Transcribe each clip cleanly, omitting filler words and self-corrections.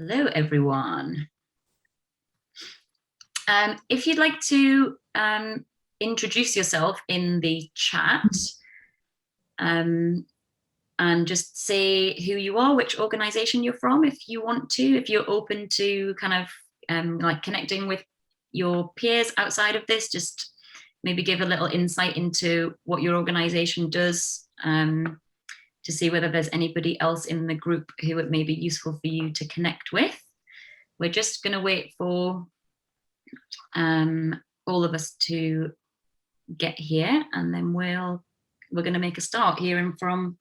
Hello, everyone. If you'd like to introduce yourself in the chat and just say who you are, which organization you're from, if you want to, if you're open to kind of like connecting with your peers outside of this, just maybe give a little insight into what your organization does to see whether there's anybody else in the group who it may be useful for you to connect with. We're just going to wait for all of us to get here, and then we're going to make a start hearing from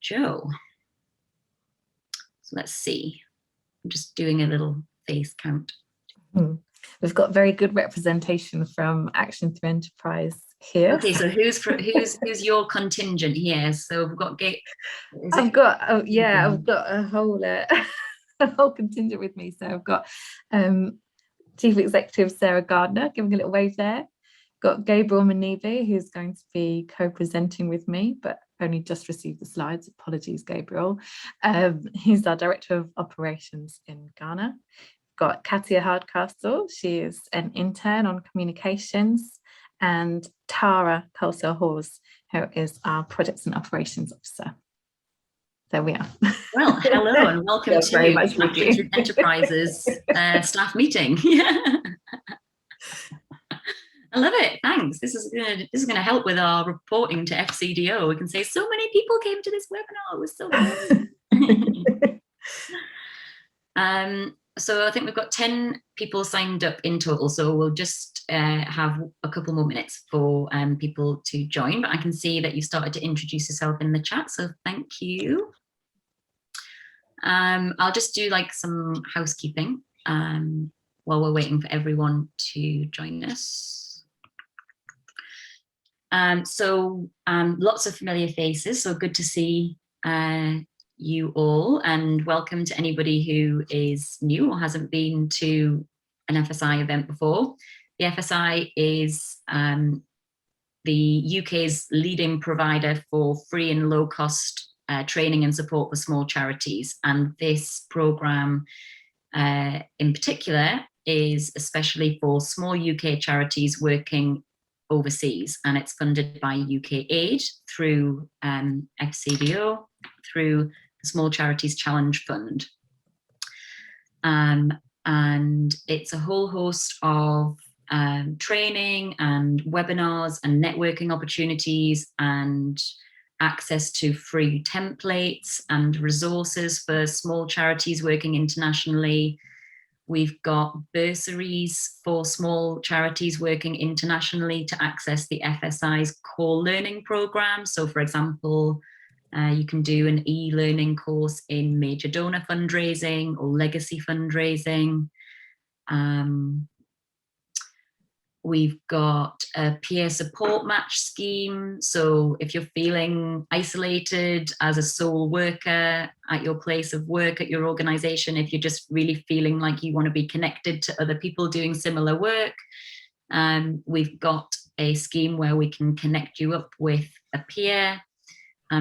Joe. So let's see. I'm just doing a little face count. We've got very good representation from Action Through Enterprise here. Okay, so who's your contingent here? So we've got I've got a whole contingent with me. So I've got Chief Executive Sarah Gardner giving a little wave there. Got Gabriel Manibi, who's going to be co-presenting with me, but only just received the slides. Apologies, Gabriel. He's our Director of Operations in Ghana. Got Katia Hardcastle, she is an intern on communications, and Tara Colesell-Hawes, who is our Projects and Operations Officer. There we are. Well, hello and welcome to Action Through Enterprises staff meeting. I love it. Thanks. This is gonna help with our reporting to FCDO. We can say so many people came to this webinar. It was so good. So I think we've got 10 people signed up in total. So we'll just have a couple more minutes for people to join. But I can see that you started to introduce yourself in the chat. So thank you. I'll just do like some housekeeping while we're waiting for everyone to join us. Lots of familiar faces, so good to see you all, and welcome to anybody who is new or hasn't been to an FSI event before. The FSI is the UK's leading provider for free and low cost training and support for small charities, and this programme in particular is especially for small UK charities working overseas, and it's funded by UK Aid through FCDO, through the Small Charities Challenge Fund. And it's a whole host of training and webinars and networking opportunities and access to free templates and resources for small charities working internationally. We've got bursaries for small charities working internationally to access the FSI's core learning program. So for example, you can do an e-learning course in major donor fundraising or legacy fundraising. We've got a peer support match scheme. So if you're feeling isolated as a sole worker at your place of work, at your organization, if you're just really feeling like you want to be connected to other people doing similar work, we've got a scheme where we can connect you up with a peer.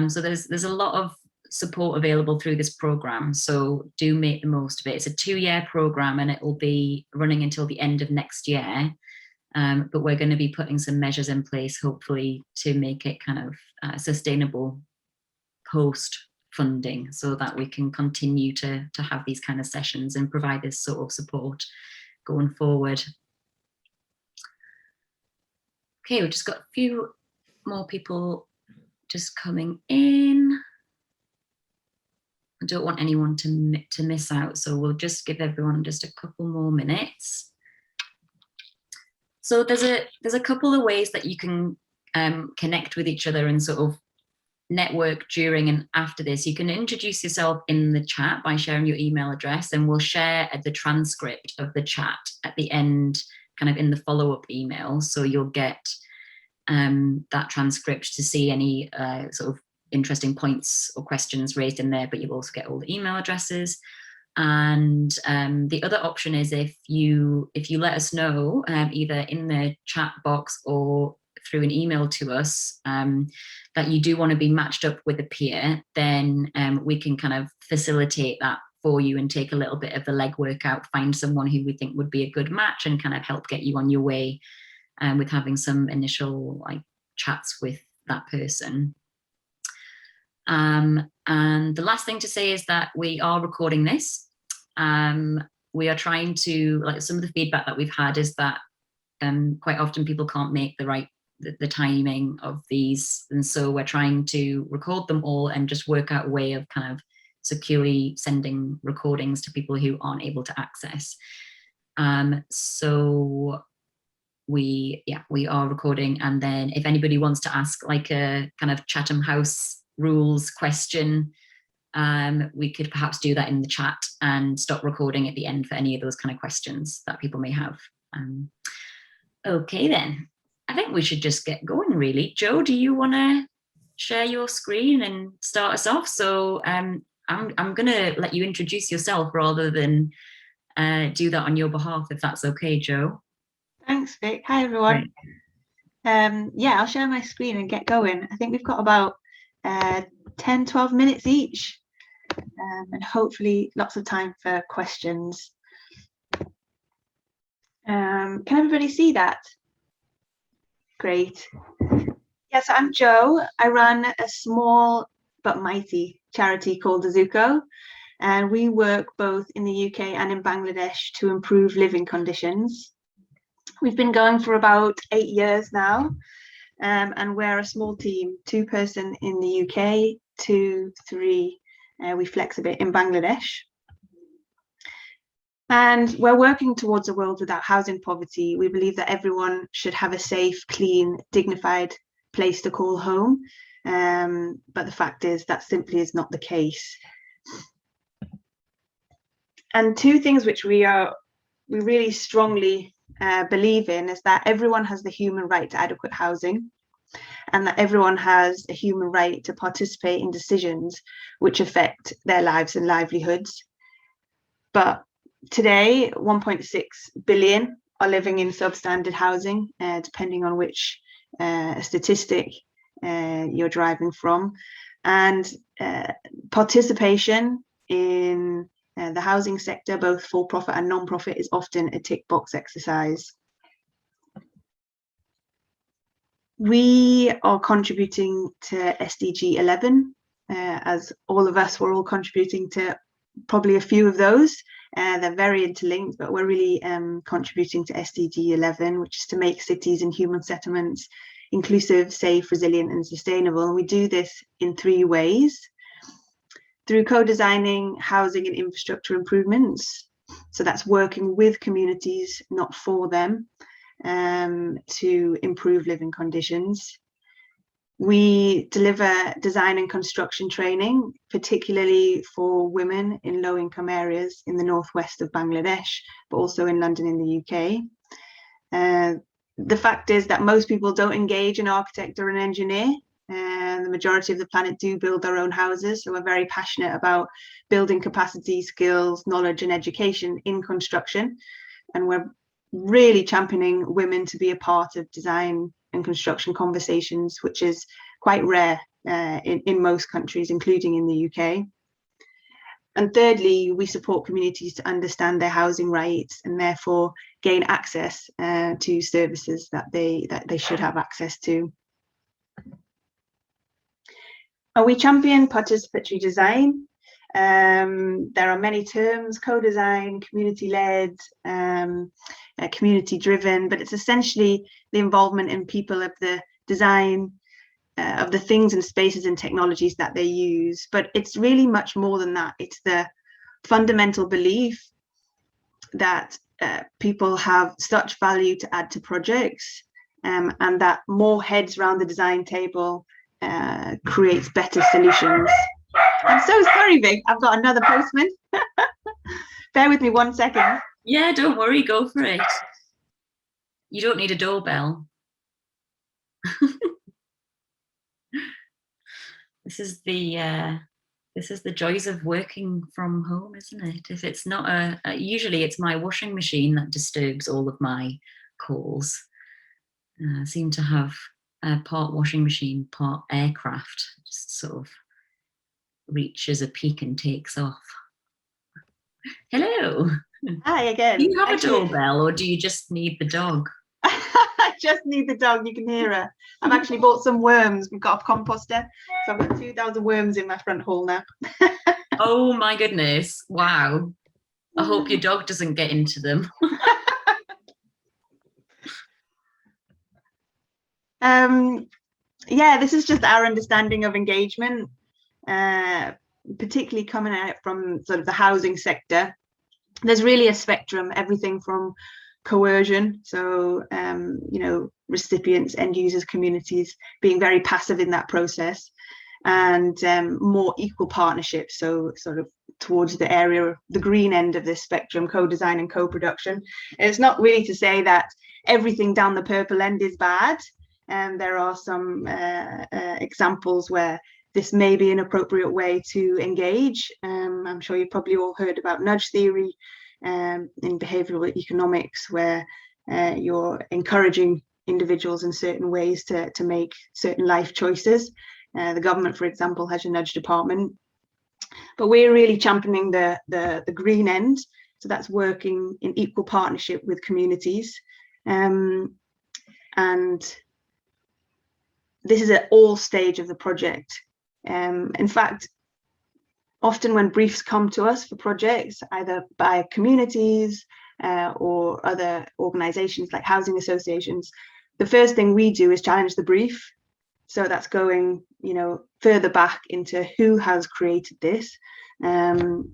So there's a lot of support available through this program. So do make the most of it. It's a 2-year program and it will be running until the end of next year. But we're going to be putting some measures in place, hopefully, to make it kind of sustainable post-funding so that we can continue to have these kind of sessions and provide this sort of support going forward. Okay, we've just got a few more people just coming in. I don't want anyone to miss out, so we'll just give everyone just a couple more minutes. So there's a couple of ways that you can connect with each other and sort of network during and after this. You can introduce yourself in the chat by sharing your email address, and we'll share the transcript of the chat at the end, kind of in the follow-up email. So you'll get that transcript to see any sort of interesting points or questions raised in there, but you'll also get all the email addresses. And the other option is if you let us know either in the chat box or through an email to us that you do want to be matched up with a peer, then we can kind of facilitate that for you and take a little bit of the legwork out, find someone who we think would be a good match and kind of help get you on your way with having some initial like chats with that person. And the last thing to say is that we are recording this. We are trying to, like, some of the feedback that we've had is that quite often people can't make the timing of these, and so we're trying to record them all and just work out a way of kind of securely sending recordings to people who aren't able to access. So we are recording, and then if anybody wants to ask like a kind of Chatham House rules question, we could perhaps do that in the chat and stop recording at the end for any of those kind of questions that people may have. Okay then, I think we should just get going really. Jo, do you want to share your screen and start us off? So I'm gonna let you introduce yourself rather than do that on your behalf, if that's okay, Jo. Thanks, Vic. Hi everyone. Right. Yeah, I'll share my screen and get going. I think we've got about 10-12 minutes each, and hopefully lots of time for questions. Can everybody see that? Great. Yes, I'm Jo. I run a small but mighty charity called Azuko, and we work both in the UK and in Bangladesh to improve living conditions. We've been going for about 8 years now, and we're a small team, 2-person in the UK, 2, 3, we flex a bit in Bangladesh. And we're working towards a world without housing poverty. We believe that everyone should have a safe, clean, dignified place to call home. But the fact is that simply is not the case. And 2 things which we really strongly believe in is that everyone has the human right to adequate housing, and that everyone has a human right to participate in decisions which affect their lives and livelihoods. But today, 1.6 billion are living in substandard housing, depending on which statistic you're driving from. And participation in the housing sector, both for-profit and non-profit, is often a tick box exercise. We are contributing to SDG 11, as all of us were all contributing to probably a few of those. They're very interlinked, but we're really contributing to SDG 11, which is to make cities and human settlements inclusive, safe, resilient, and sustainable. And we do this in 3 ways. Through co-designing housing and infrastructure improvements. So that's working with communities, not for them, to improve living conditions. We deliver design and construction training, particularly for women in low-income areas in the northwest of Bangladesh, but also in London in the UK. The fact is that most people don't engage an architect or an engineer. The majority of the planet do build their own houses, so we're very passionate about building capacity, skills, knowledge and education in construction, and we're really championing women to be a part of design and construction conversations, which is quite rare in most countries, including in the UK. And thirdly, we support communities to understand their housing rights and therefore gain access to services that they should have access to. We champion participatory design. There are many terms: co-design, community-led, community-driven, but it's essentially the involvement in people of the design of the things and spaces and technologies that they use. But it's really much more than that. It's the fundamental belief that people have such value to add to projects, and that more heads around the design table creates better solutions. I'm so sorry, Vic, I've got another postman. Bear with me 1 second. Yeah, don't worry, go for it. You don't need a doorbell. This is the joys of working from home, isn't it? If it's not usually it's my washing machine that disturbs all of my calls. I seem to have part washing machine, part aircraft, just sort of reaches a peak and takes off. Hello. Hi again. Do you have Actually, a doorbell, or do you just need the dog? I just need the dog. You can hear her. I've actually bought some worms. We've got a composter, so I've got 2,000 worms in my front hall now. Oh my goodness! Wow. I hope your dog doesn't get into them. Yeah, this is just our understanding of engagement, particularly coming out from sort of the housing sector. There's really a spectrum, everything from coercion, so recipients, end users, communities being very passive in that process, and more equal partnerships, so sort of towards the area of the green end of this spectrum, co-design and co-production. And it's not really to say that everything down the purple end is bad, and there are some examples where this may be an appropriate way to engage. I'm sure you've probably all heard about nudge theory in behavioral economics, where you're encouraging individuals in certain ways to make certain life choices. The government, for example, has a nudge department, but we're really championing the green end. So that's working in equal partnership with communities. And this is at all stage of the project. In fact, often when briefs come to us for projects, either by communities or other organizations like housing associations, the first thing we do is challenge the brief. So that's going, further back into who has created this, and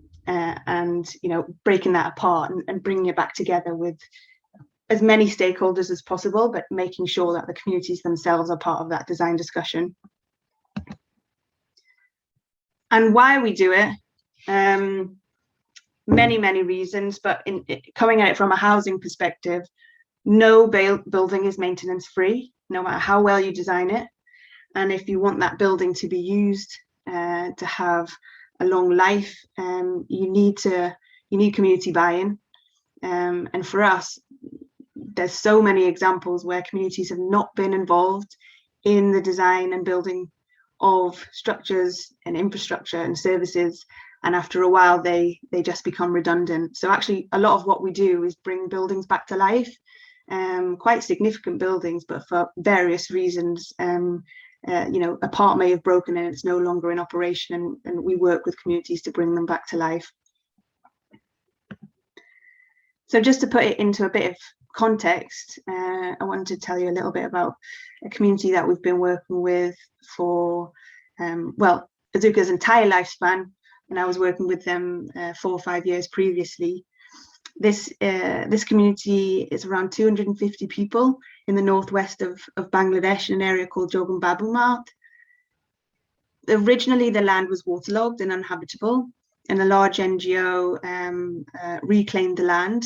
breaking that apart and bringing it back together with as many stakeholders as possible, but making sure that the communities themselves are part of that design discussion. And why we do it, many reasons, but coming at it from a housing perspective, no building is maintenance free, no matter how well you design it. And if you want that building to be used to have a long life, you need community buy-in. And for us, there's so many examples where communities have not been involved in the design and building of structures and infrastructure and services, and after a while they just become redundant. So actually a lot of what we do is bring buildings back to life, quite significant buildings, but for various reasons, a part may have broken and it's no longer in operation, and we work with communities to bring them back to life. So just to put it into a bit of context, I wanted to tell you a little bit about a community that we've been working with for, Azuka's entire lifespan, and I was working with them 4 or 5 years previously. This community is around 250 people in the northwest of Bangladesh, in an area called Jogan Babumat. Originally, the land was waterlogged and uninhabitable, and a large NGO reclaimed the land,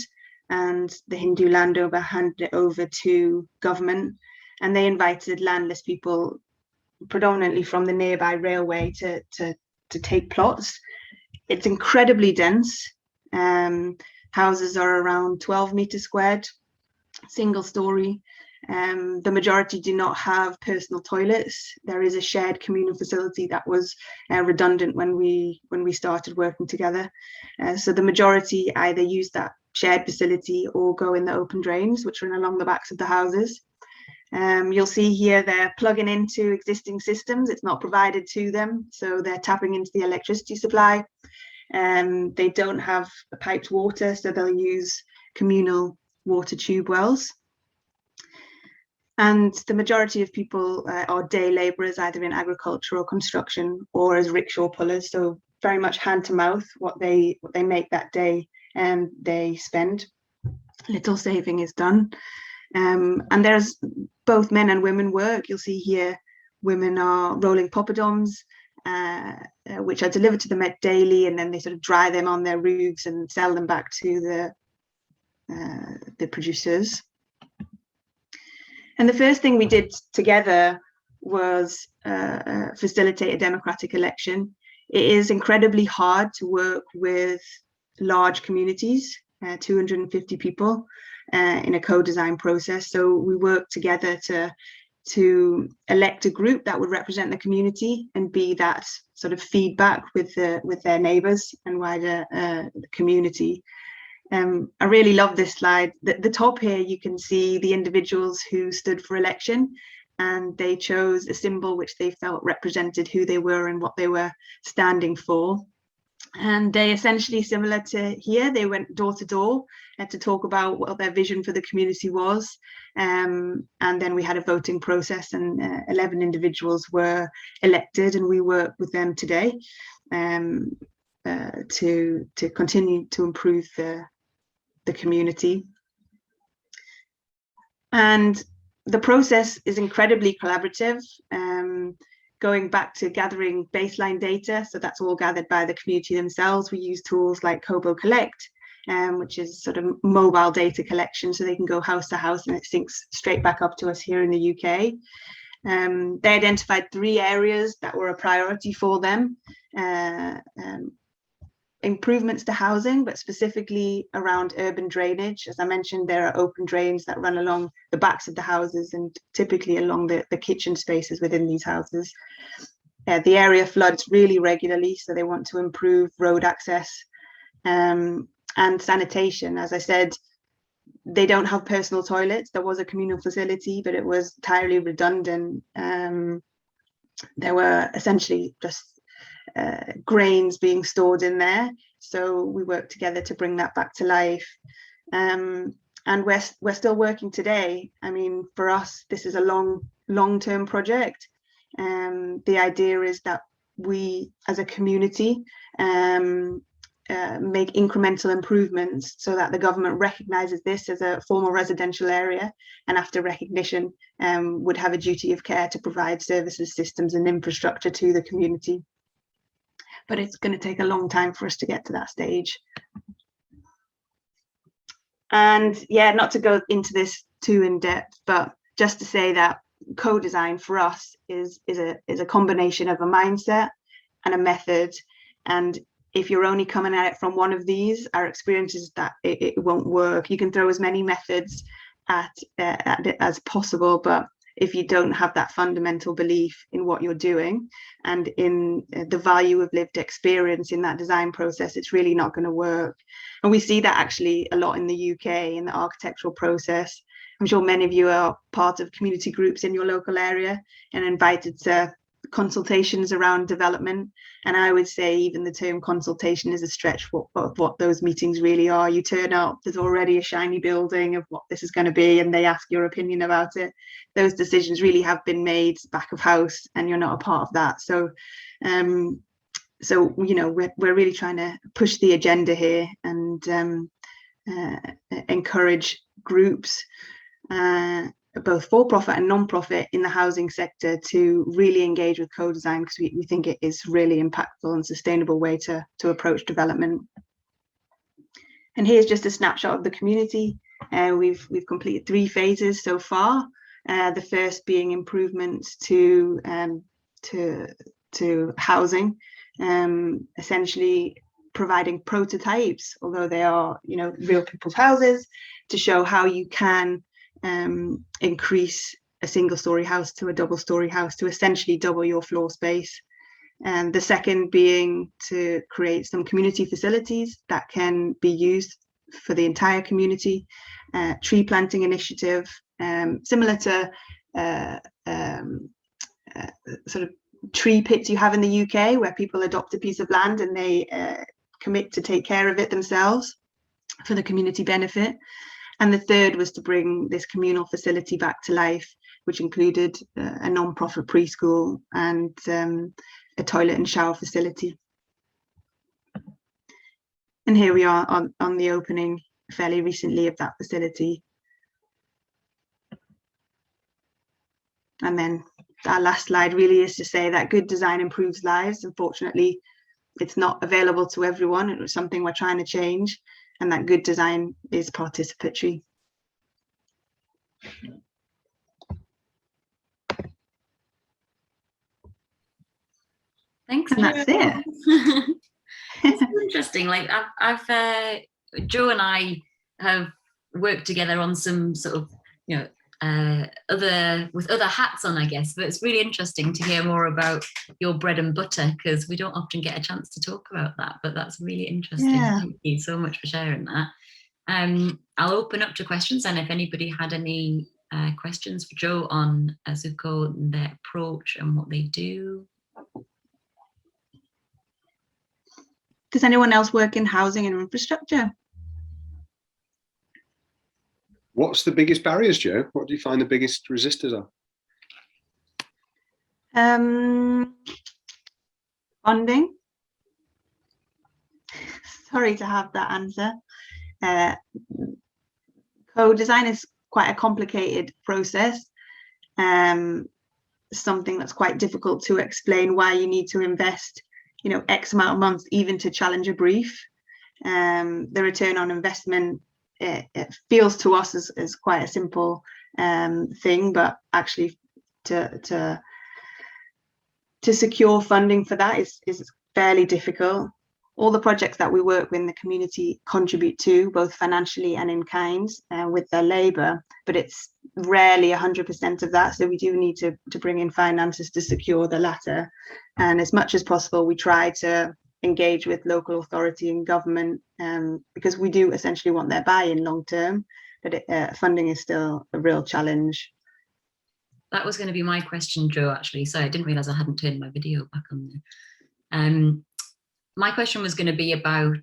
and the Hindu landowner handed it over to government, and they invited landless people, predominantly from the nearby railway, to take plots. It's incredibly dense. Houses are around 12 meters squared, single story. The majority do not have personal toilets. There is a shared communal facility that was redundant when we started working together. So the majority either use that shared facility or go in the open drains, which are along the backs of the houses. You'll see here they're plugging into existing systems. It's not provided to them, so they're tapping into the electricity supply. They don't have piped water, so they'll use communal water tube wells. And the majority of people are day labourers, either in agriculture or construction, or as rickshaw pullers, so very much hand to mouth, what they make that day, and they spend. Little saving is done. And there's both men and women work. You'll see here women are rolling poppadoms, which are delivered to them daily, and then they sort of dry them on their roofs and sell them back to the producers. And the first thing we did together was facilitate a democratic election. It is incredibly hard to work with large communities, 250 people, in a co-design process. So we work together to to elect a group that would represent the community and be that sort of feedback with their neighbours and wider community. I really love this slide. The top here, you can see the individuals who stood for election, and they chose a symbol which they felt represented who they were and what they were standing for. And they essentially, similar to here, they went door to door to talk about what their vision for the community was. And then we had a voting process, and 11 individuals were elected, and we work with them today to continue to improve the community. And the process is incredibly collaborative. Going back to gathering baseline data, so that's all gathered by the community themselves. We use tools like Kobo Collect, which is sort of mobile data collection, so they can go house to house and it syncs straight back up to us here in the UK. They identified 3 areas that were a priority for them. Improvements to housing, but specifically around urban drainage. As I mentioned, there are open drains that run along the backs of the houses and typically along the kitchen spaces within these houses. The area floods really regularly, so they want to improve road access and sanitation. As I said, they don't have personal toilets. There was a communal facility, but it was entirely redundant. There were essentially just grains being stored in there, so we worked together to bring that back to life. And we're still working today. I mean, for us, this is a long-term project. The idea is that we as a community make incremental improvements so that the government recognises this as a formal residential area, and after recognition would have a duty of care to provide services, systems and infrastructure to the community. But it's going to take a long time for us to get to that stage. And yeah, not to go into this too in depth, but just to say that co-design for us is a combination of a mindset and a method. And if you're only coming at it from one of these, our experience is that it won't work. You can throw as many methods at it as possible, but if you don't have that fundamental belief in what you're doing and in the value of lived experience in that design process, it's really not going to work. And we see that actually a lot in the UK in the architectural process. I'm sure many of you are part of community groups in your local area and invited to consultations around development. And I would say even the term consultation is a stretch of what those meetings really are. You turn up, there's already a shiny building of what this is going to be, and they ask your opinion about it. Those decisions really have been made back of house, and you're not a part of that. So you know, we're really trying to push the agenda here and encourage groups, both for-profit and non-profit in the housing sector, to really engage with co-design, because we think it is really impactful and sustainable way to approach development. And here's just a snapshot of the community. We've completed 3 phases so far. The first being improvements to housing, essentially providing prototypes, although they are, you know, real people's houses, to show how you can increase a single-story house to a double-story house to essentially double your floor space. And the second being to create some community facilities that can be used for the entire community. Tree planting initiative, similar to sort of tree pits you have in the UK, where people adopt a piece of land and they commit to take care of it themselves for the community benefit. And the third was to bring this communal facility back to life, which included a non-profit preschool and a toilet and shower facility. And here we are on the opening fairly recently of that facility. And then our last slide really is to say that good design improves lives. Unfortunately, it's not available to everyone. It was something we're trying to change, and that good design is participatory. Thanks. And that's it. It's interesting. Like I've Joe and I have worked together on some sort of, you know, other hats on, I guess. But it's really interesting to hear more about your bread and butter, because we don't often get a chance to talk about that. But that's really interesting. Yeah. Thank you so much for sharing that. I'll open up to questions, and if anybody had any questions for Jo on Azuko and their approach and what they do. Does anyone else work in housing and infrastructure? What's the biggest barriers, Jo? What do you find the biggest resistors are? Funding. Sorry to have that answer. Co-design is quite a complicated process. Something that's quite difficult to explain why you need to invest, X amount of months even to challenge a brief. The return on investment, it feels to us as quite a simple thing, but actually to secure funding for that is fairly difficult. All the projects that we work with in the community contribute to, both financially and in kind, with their labour, but it's rarely 100% of that. So we do need to bring in finances to secure the latter. And as much as possible, we try to engage with local authority and government, because we do essentially want their buy-in long term, but funding is still a real challenge. That was going to be my question, Jo, actually. So I didn't realise I hadn't turned my video back on there. My question was going to be about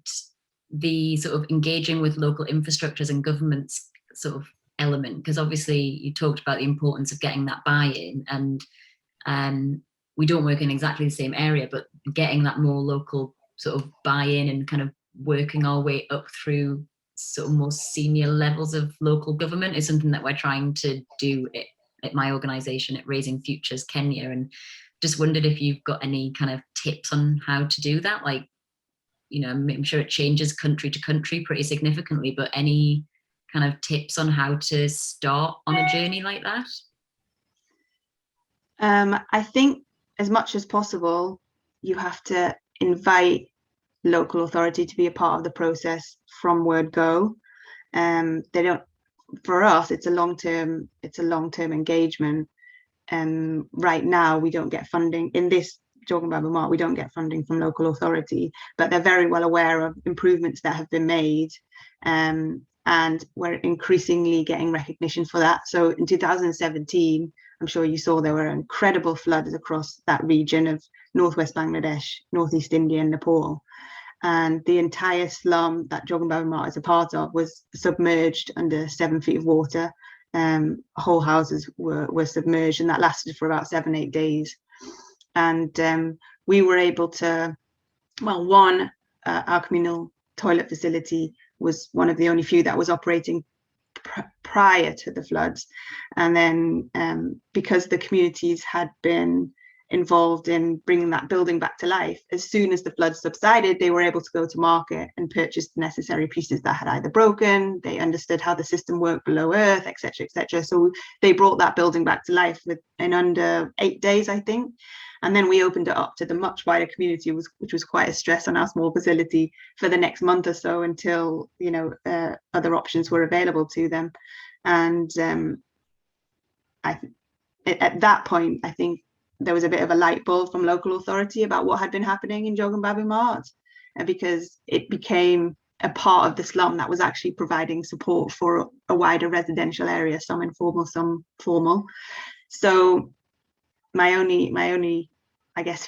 the sort of engaging with local infrastructures and governments sort of element, because obviously you talked about the importance of getting that buy-in, and we don't work in exactly the same area, but getting that more local sort of buy-in and kind of working our way up through sort of more senior levels of local government is something that we're trying to do at my organisation at Raising Futures Kenya, and just wondered if you've got any kind of tips on how to do that. Like, I'm sure it changes country to country pretty significantly, but any kind of tips on how to start on a journey like that? I think as much as possible, you have to invite local authority to be a part of the process from word go. They don't, for us, it's a long-term engagement. Right now we don't get funding in this Jogan Babu Mart, we don't get funding from local authority, but they're very well aware of improvements that have been made, and we're increasingly getting recognition for that. So in 2017, I'm sure you saw there were incredible floods across that region of northwest Bangladesh, northeast India and Nepal, and the entire slum that Jogan Babu Mart is a part of was submerged under 7 feet of water. Whole houses were submerged, and that lasted for about 7-8 days. And we were able to, our communal toilet facility was one of the only few that was operating prior to the floods. And then because the communities had been involved in bringing that building back to life, as soon as the floods subsided, they were able to go to market and purchase the necessary pieces that had either broken, they understood how the system worked below earth, etc., etc. So they brought that building back to life in under 8 days, I think. And then we opened it up to the much wider community, which was quite a stress on our small facility for the next month or so until other options were available to them. And at that point, I think there was a bit of a light bulb from local authority about what had been happening in Jogan Babu Mart, because it became a part of the slum that was actually providing support for a wider residential area, some informal, some formal. So my only I guess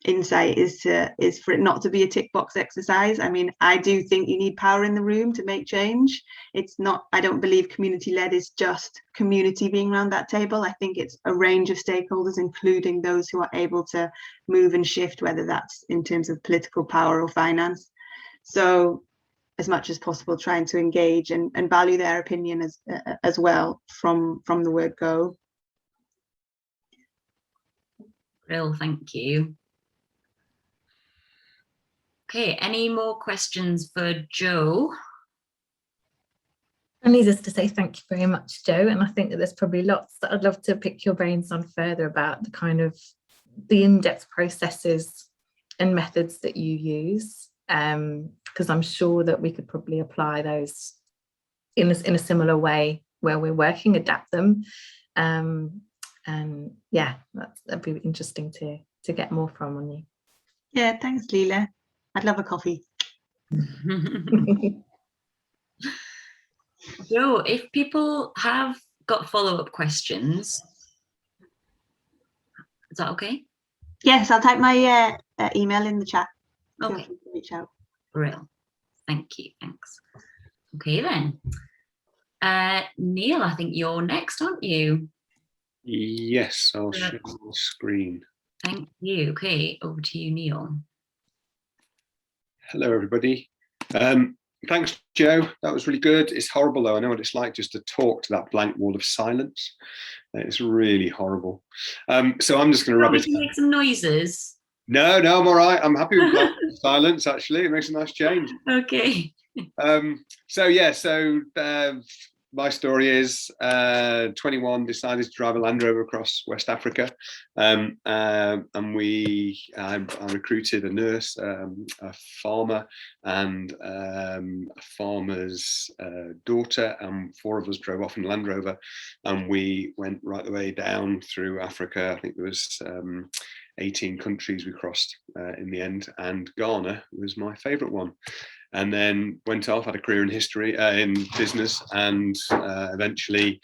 insight is for it not to be a tick box exercise. I mean, I do think you need power in the room to make change. It's not, I don't believe community led is just community being around that table. I think it's a range of stakeholders, including those who are able to move and shift, whether that's in terms of political power or finance. So as much as possible, trying to engage and value their opinion as well from the word go. Brill, thank you. Okay, any more questions for Jo? I need us to say thank you very much, Jo, and I think that there's probably lots that I'd love to pick your brains on further about the kind of the in-depth processes and methods that you use, because I'm sure that we could probably apply those in a similar way where we're working, adapt them. And yeah, that'd be interesting to get more from on you. Yeah, thanks, Leela. I'd love a coffee. Joe, if people have got follow-up questions, is that okay? Yes, I'll type my email in the chat. Feel Okay, free to reach out. real. Thank you, thanks. Okay then. Neil, I think you're next, aren't you? Yes, I'll share my screen. Thank you. Okay, over to you, Neil. Hello, everybody. Thanks, Joe. That was really good. It's horrible, though. I know what it's like just to talk to that blank wall of silence. It's really horrible. So I'm just going to rub it. Make some noises. No, I'm all right. I'm happy with blank silence, actually. It makes a nice change. Okay. So my story is 21, decided to drive a Land Rover across West Africa, and I recruited a nurse, a farmer, and a farmer's daughter, and 4 of us drove off in a Land Rover, and we went right the way down through Africa. I think there was 18 countries we crossed in the end, and Ghana was my favourite one. And then went off, had a career in history, in business, and eventually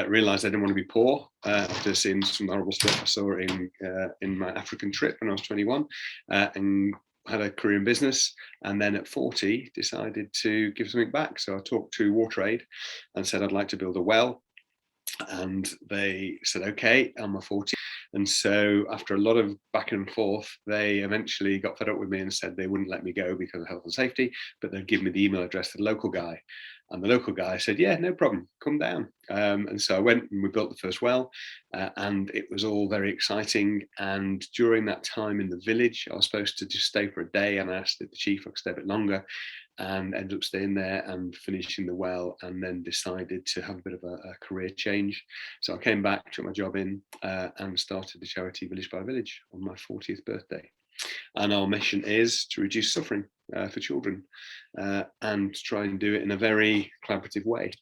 realised I didn't want to be poor after seeing some horrible stuff I saw in my African trip when I was 21, and had a career in business. And then at 40, decided to give something back. So I talked to WaterAid and said I'd like to build a well. And they said, okay, I'm a 40. And so after a lot of back and forth, they eventually got fed up with me and said they wouldn't let me go because of health and safety, but they'd give me the email address of the local guy. And the local guy said, yeah, no problem, come down. And so I went and we built the first well, and it was all very exciting. And during that time in the village, I was supposed to just stay for a day, and I asked the chief if I could stay a bit longer, and ended up staying there and finishing the well, and then decided to have a bit of a career change. So I came back, took my job in, and started the charity Village by Village on my 40th birthday. And our mission is to reduce suffering for children, and try and do it in a very collaborative way.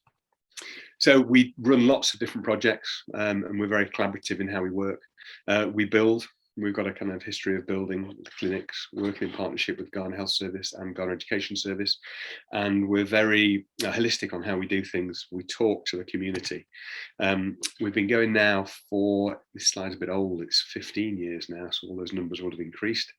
So we run lots of different projects, and we're very collaborative in how we work. We build. We've got a kind of history of building clinics, working in partnership with Ghana Health Service and Ghana Education Service. And we're very holistic on how we do things. We talk to the community. We've been going now for, this slide's a bit old, it's 15 years now, so all those numbers would have increased.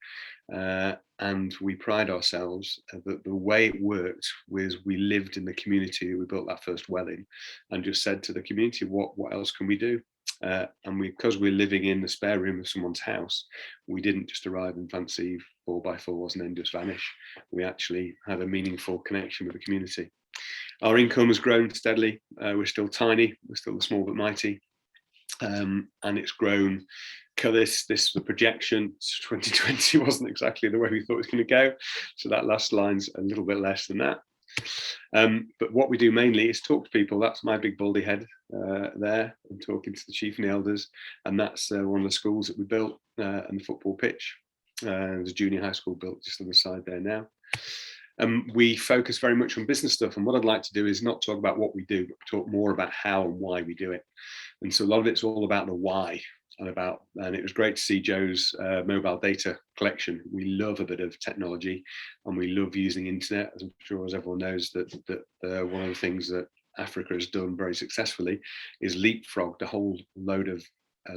And we pride ourselves that the way it worked was we lived in the community we built that first well in, and just said to the community, what else can we do? And because we're living in the spare room of someone's house, we didn't just arrive in fancy 4x4s and then just vanish. We actually had a meaningful connection with the community. Our income has grown steadily. We're still tiny, we're still the small but mighty, and it's grown. This the projection. 2020 wasn't exactly the way we thought it was going to go, so that last line's a little bit less than that. But what we do mainly is talk to people. That's my big baldy head there. I'm talking to the chief and the elders, and that's one of the schools that we built, and the football pitch. There's a junior high school built just on the side there now. We focus very much on business stuff, and what I'd like to do is not talk about what we do, but talk more about how and why we do it. And so a lot of it's all about the why. And it was great to see Joe's mobile data collection. We love a bit of technology, and we love using internet. As I'm sure as everyone knows, that one of the things that Africa has done very successfully is leapfrogged a whole load of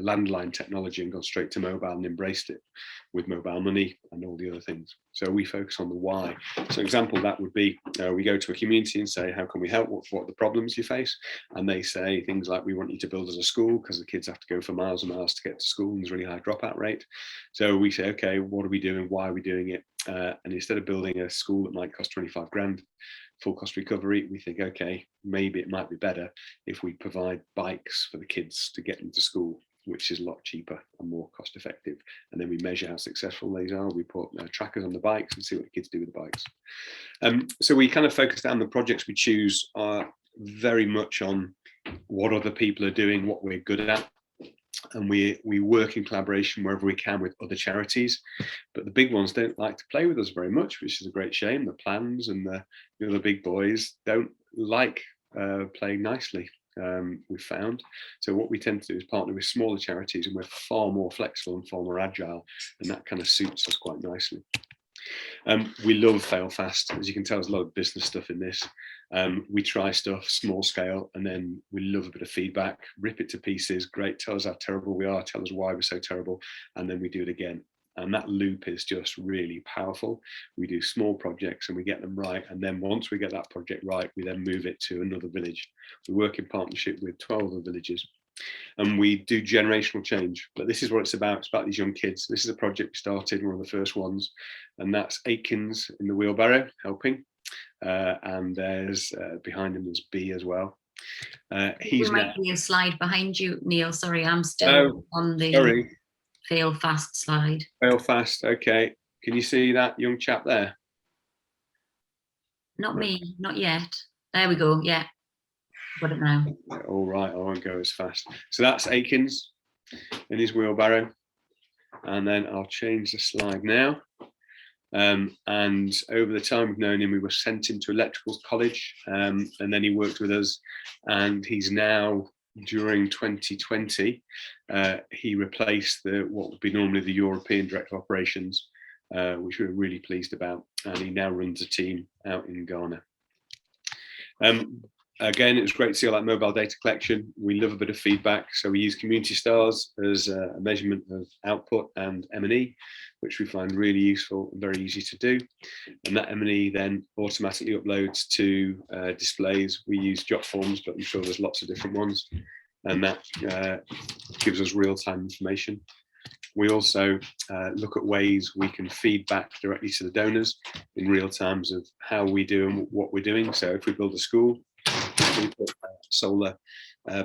landline technology and gone straight to mobile and embraced it with mobile money and all the other things. So we focus on the why. So an example of that would be we go to a community and say, how can we help? What are the problems you face? And they say things like, we want you to build us a school because the kids have to go for miles and miles to get to school, and there's a really high dropout rate. So we say, okay, what are we doing? Why are we doing it? And instead of building a school that might cost 25 grand, full cost recovery, we think, okay, maybe it might be better if we provide bikes for the kids to get them to school, which is a lot cheaper and more cost effective. And then we measure how successful these are. We put trackers on the bikes and see what the kids do with the bikes. So we kind of focus down the projects we choose are very much on what other people are doing, what we're good at. And we work in collaboration wherever we can with other charities, but the big ones don't like to play with us very much, which is a great shame. The plans and the big boys don't like playing nicely. we've found. So what we tend to do is partner with smaller charities, and we're far more flexible and far more agile, and that kind of suits us quite nicely. We love fail fast. As you can tell, there's a lot of business stuff in this. We try stuff small scale, and then we love a bit of feedback, rip it to pieces. Great, tell us how terrible we are, tell us why we're so terrible, and then we do it again. And that loop is just really powerful. We do small projects and we get them right, and then once we get that project right, we then move it to another village. We work in partnership with 12 other villages, and we do generational change. But this is what it's about. It's about these young kids. This is a project we started, one of the first ones, and that's Aitkins in the wheelbarrow helping, and there's behind him there's B as well. He's there might be a slide behind you, Neil. Sorry, I'm still on the fail fast slide. Fail fast. Okay, can you see that young chap there? Not me, not yet. There we go. Yeah, got it now. All right, I won't go as fast. So that's Aitkins in his wheelbarrow, and then I'll change the slide now. And over the time we've known him, we were sent him to electrical college, and then he worked with us, and he's now, during 2020, he replaced what would be normally the European Director of Operations, which we're really pleased about, and he now runs a team out in Ghana. Again, it was great to see all that mobile data collection. We love a bit of feedback, so we use community stars as a measurement of output and M&E, which we find really useful and very easy to do. And that M&E then automatically uploads to displays. We use jot forms, but I'm sure there's lots of different ones, and that gives us real-time information. We also look at ways we can feed back directly to the donors in real times of how we do and what we're doing. So if we build a school, we put a solar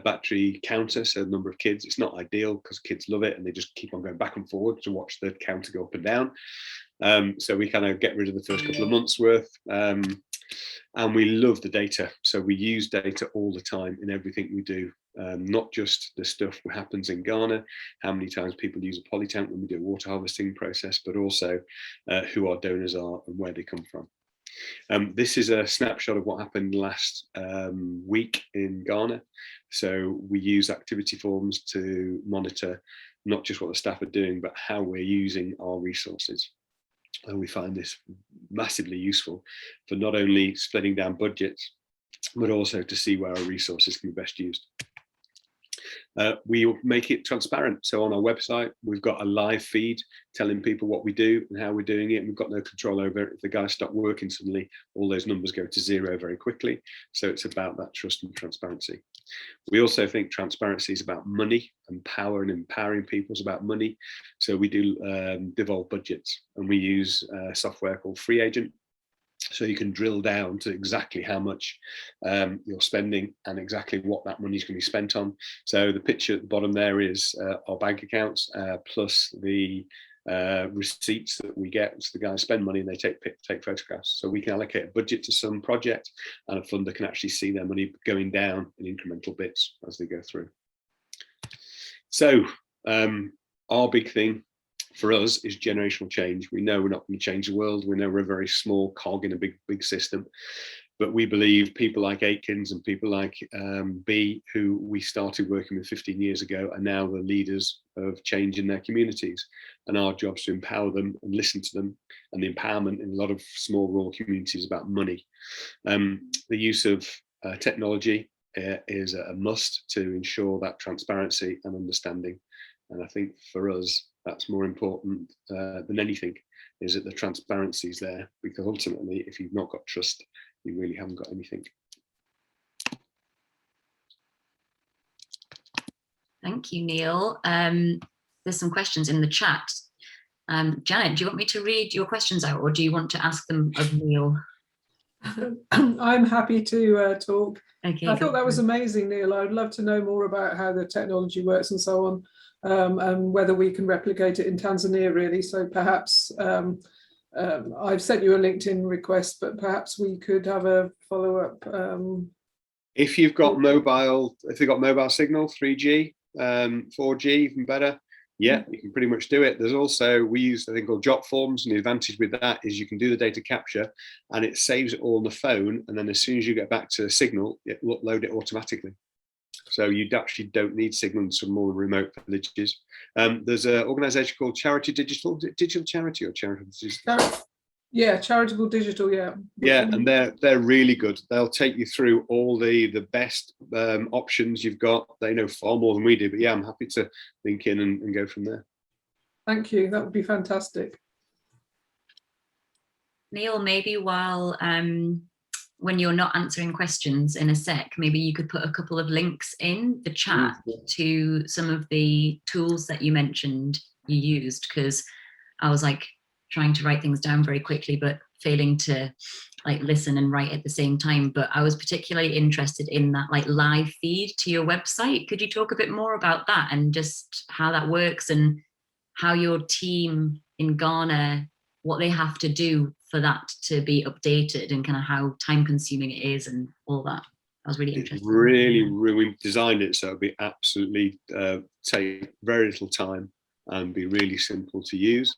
battery counter, so the number of kids, it's not ideal because kids love it and they just keep on going back and forward to watch the counter go up and down. So we kind of get rid of the first couple of months worth, and we love the data. So we use data all the time in everything we do, not just the stuff that happens in Ghana, how many times people use a polytank when we do a water harvesting process, but also who our donors are and where they come from. This is a snapshot of what happened last week in Ghana. So we use activity forms to monitor not just what the staff are doing, but how we're using our resources. And we find this massively useful for not only splitting down budgets, but also to see where our resources can be best used. We make it transparent. So on our website, we've got a live feed telling people what we do and how we're doing it. And we've got no control over it. If the guys stop working suddenly, all those numbers go to zero very quickly. So it's about that trust and transparency. We also think transparency is about money, and power and empowering people is about money. So we do devolve budgets, and we use software called Free Agent. So you can drill down to exactly how much you're spending and exactly what that money is going to be spent on. So the picture at the bottom there is our bank accounts plus the receipts that we get. So the guys spend money and they take photographs. So we can allocate a budget to some project, and a funder can actually see their money going down in incremental bits as they go through. So our big thing for us is generational change. We know we're not going to change the world. We know we're a very small cog in a big system, but we believe people like Aitkins and people like B, who we started working with 15 years ago, are now the leaders of change in their communities. And our job is to empower them and listen to them. And the empowerment in a lot of small rural communities is about money. The use of technology is a must to ensure that transparency and understanding. And I think for us, that's more important than anything, is that the transparency is there, because ultimately, if you've not got trust, you really haven't got anything. Thank you, Neil. There's some questions in the chat. Janet, do you want me to read your questions out, or do you want to ask them of Neil? I'm happy to talk. Okay, I thought that was amazing, Neil. I'd love to know more about how the technology works and so on. And whether we can replicate it in Tanzania, really. So perhaps I've sent you a LinkedIn request, but perhaps we could have a follow-up. If you've got mobile, if you've got mobile signal, 3G, 4G, even better, yeah, you can pretty much do it. There's also, we use a thing called jot forms, and the advantage with that is you can do the data capture and it saves it all on the phone, and then as soon as you get back to the signal, it will upload it automatically. So you actually don't need signals from more remote villages. There's an organisation called Charity Digital. Is it Digital Charity or Charitable Digital? Yeah, Charitable Digital, yeah. Yeah, and they're really good. They'll take you through all the best options you've got. They know far more than we do, but yeah, I'm happy to link in and go from there. Thank you, that would be fantastic. Neil, maybe while when you're not answering questions in a sec, maybe you could put a couple of links in the chat to some of the tools that you mentioned you used, because I was like trying to write things down very quickly, but failing to like listen and write at the same time. But I was particularly interested in that like live feed to your website. Could you talk a bit more about that and just how that works and how your team in Ghana, what they have to do for that to be updated and kind of how time consuming it is and all that? I was really interested. Really, we designed it so it'd be absolutely take very little time and be really simple to use.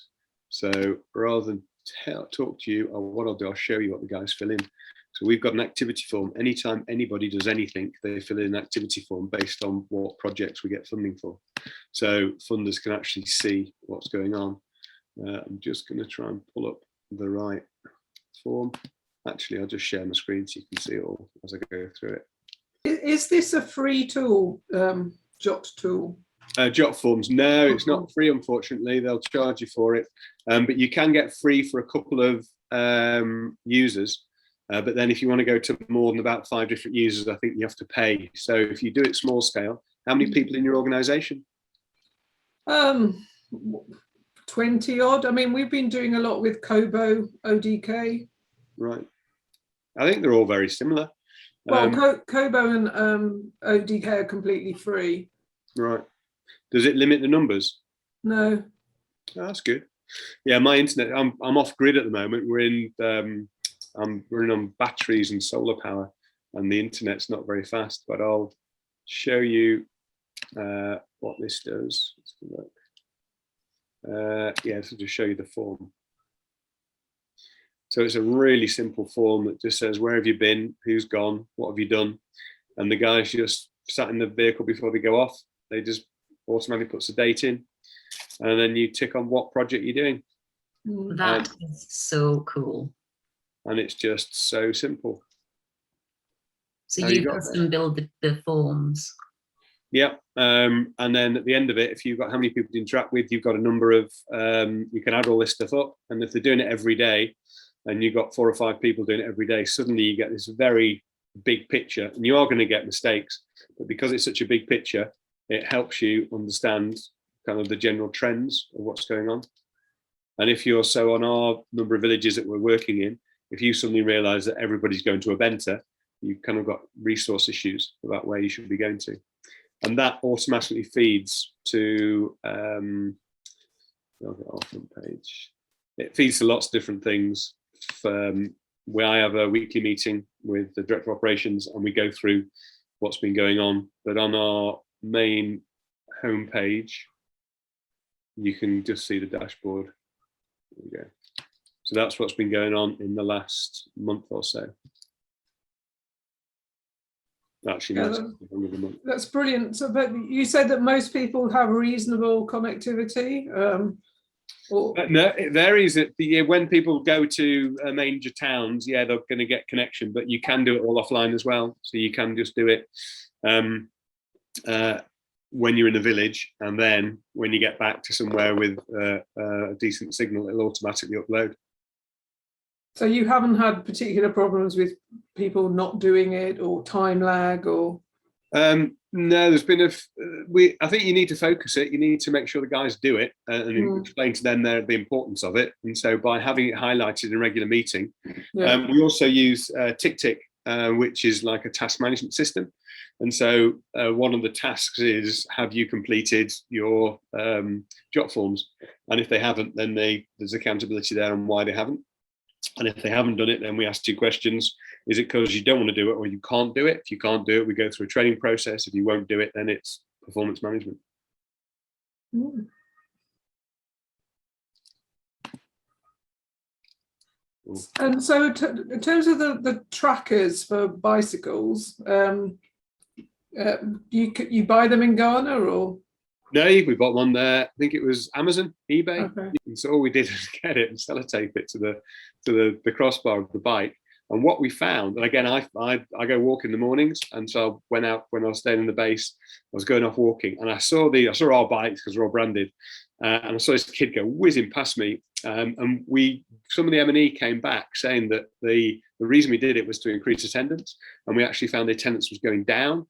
So rather than talk to you, what I'll do, I'll show you what the guys fill in. So we've got an activity form. Anytime anybody does anything, they fill in an activity form based on what projects we get funding for. So funders can actually see what's going on. I'm just going to try and pull up the right form. Actually, I'll just share my screen so you can see it all as I go through it. Is this a free tool, Jot tool? Jot forms, no, it's not free, unfortunately. They'll charge you for it, but you can get free for a couple of users. But then if you want to go to more than about 5 different users, I think you have to pay. So if you do it small scale, how many people in your organization? 20 odd. I mean, we've been doing a lot with Kobo, ODK. Right. I think they're all very similar. Well, Kobo and ODK are completely free. Right. Does it limit the numbers? No. Oh, that's good. Yeah, my internet, I'm off grid at the moment. We're in I'm running on batteries and solar power, and the internet's not very fast, but I'll show you what this does. Let's have a look. Yeah, so just show you the form. So it's a really simple form that just says, where have you been, who's gone, what have you done? And the guys just sat in the vehicle before they go off. They just automatically puts the date in, and then you tick on what project you're doing. That is so cool. And it's just so simple. So you custom build the forms. Yeah, and then at the end of it, if you've got how many people to interact with, you've got a number of, you can add all this stuff up. And if they're doing it every day, and you've got 4 or 5 people doing it every day, suddenly you get this very big picture, and you are going to get mistakes. But because it's such a big picture, it helps you understand kind of the general trends of what's going on. And if you're so on our number of villages that we're working in, if you suddenly realize that everybody's going to a Benta, you've kind of got resource issues about where you should be going to. And that automatically feeds to, I'll get our front page. It feeds to lots of different things. Where I have a weekly meeting with the Director of Operations and we go through what's been going on. But on our main homepage, you can just see the dashboard. There we go. So that's what's been going on in the last month or so. Actually, yeah, that's brilliant. So, but you said that most people have reasonable connectivity. No, it varies. When people go to major towns, yeah, they're going to get connection, but you can do it all offline as well. So you can just do it when you're in a village, and then when you get back to somewhere with a decent signal, it'll automatically upload. So you haven't had particular problems with people not doing it or time lag or? No, there's been I think you need to focus it. You need to make sure the guys do it and explain to them the importance of it. And so by having it highlighted in a regular meeting, we also use TickTick, which is like a task management system. And so one of the tasks is, have you completed your Jot forms? And if they haven't, then there's accountability there on why they haven't. And if they haven't done it, then we ask 2 questions. Is it because you don't want to do it or you can't do it? If you can't do it, we go through a training process. If you won't do it, then it's performance management. And so in terms of the trackers for bicycles, you buy them in Ghana or? No, we bought one there. I think it was Amazon, eBay. Okay. And so all we did was get it and sellotape it to the crossbar of the bike. And what we found, and again, I go walk in the mornings, and so I went out when I was staying in the base. I was going off walking, and I saw our bikes because we're all branded, and I saw this kid go whizzing past me. And some of the M&E came back saying that the reason we did it was to increase attendance, and we actually found the attendance was going down.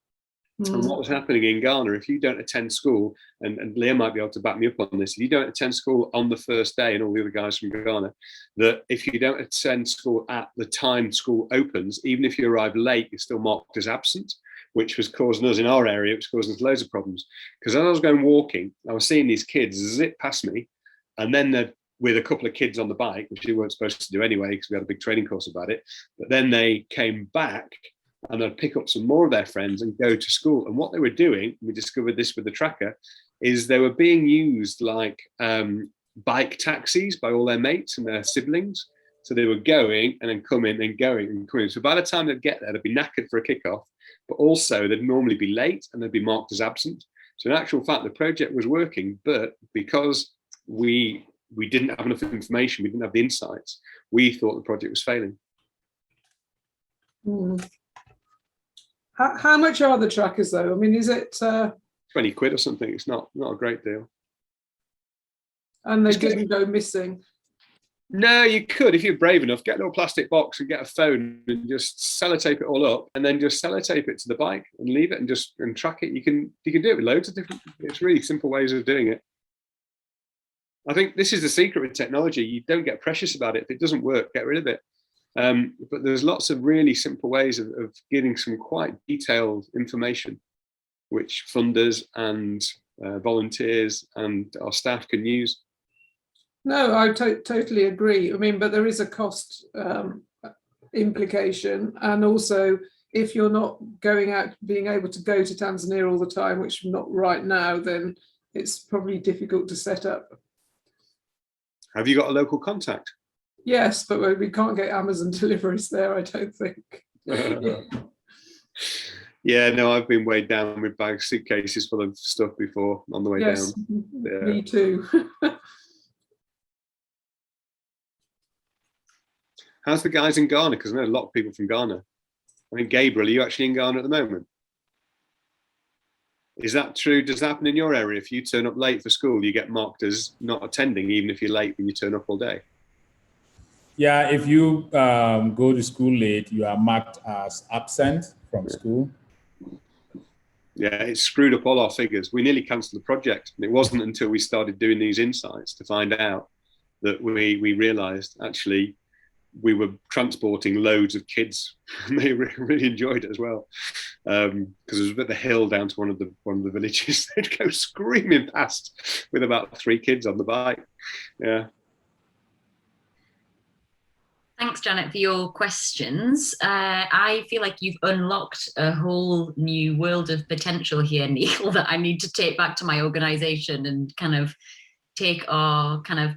And what was happening in Ghana, if you don't attend school, and Leah might be able to back me up on this, if you don't attend school on the first day, and all the other guys from Ghana, that if you don't attend school at the time school opens, even if you arrive late, you're still marked as absent, which was causing us in our area, it was causing us loads of problems. Because as I was going walking, I was seeing these kids zip past me, and then with a couple of kids on the bike, which we weren't supposed to do anyway, because we had a big training course about it, but then they came back, and they'd pick up some more of their friends and go to school. And what they were doing, we discovered this with the tracker, is they were being used like bike taxis by all their mates and their siblings. So they were going and then coming and going and coming. So by the time they'd get there, they'd be knackered for a kickoff, but also they'd normally be late and they'd be marked as absent. So in actual fact, the project was working, but because we didn't have enough information, we didn't have the insights, we thought the project was failing. How much are the trackers though? I mean, is it 20 quid or something? It's not a great deal. And they didn't go missing? No, you could, if you're brave enough, get a little plastic box and get a phone and just sellotape it all up, and then just sellotape it to the bike and leave it and track it. You can do it with loads of different, it's really simple ways of doing it. I think this is the secret with technology. You don't get precious about it. If it doesn't work, get rid of it. But there's lots of really simple ways of getting some quite detailed information, which funders and volunteers and our staff can use. No, I totally agree. I mean, but there is a cost implication, and also if you're not going out, being able to go to Tanzania all the time, which not right now, then it's probably difficult to set up. Have you got a local contact? Yes, but we can't get Amazon deliveries there, I don't think. Yeah, no, I've been weighed down with suitcases full of stuff before on the way yes, down. Yeah. Me too. How's the guys in Ghana? Because I know a lot of people from Ghana. I mean, Gabriel, are you actually in Ghana at the moment? Is that true? Does that happen in your area? If you turn up late for school, you get marked as not attending, even if you're late when you turn up all day? Yeah, if you go to school late, you are marked as absent from school. Yeah, it screwed up all our figures. We nearly cancelled the project. And it wasn't until we started doing these insights to find out that we realised actually we were transporting loads of kids, and they really enjoyed it as well. Because it was a bit of a hill down to one of the villages. They'd go screaming past with about 3 kids on the bike. Yeah. Thanks, Janet, for your questions. I feel like you've unlocked a whole new world of potential here, Neil, that I need to take back to my organisation and kind of take our kind of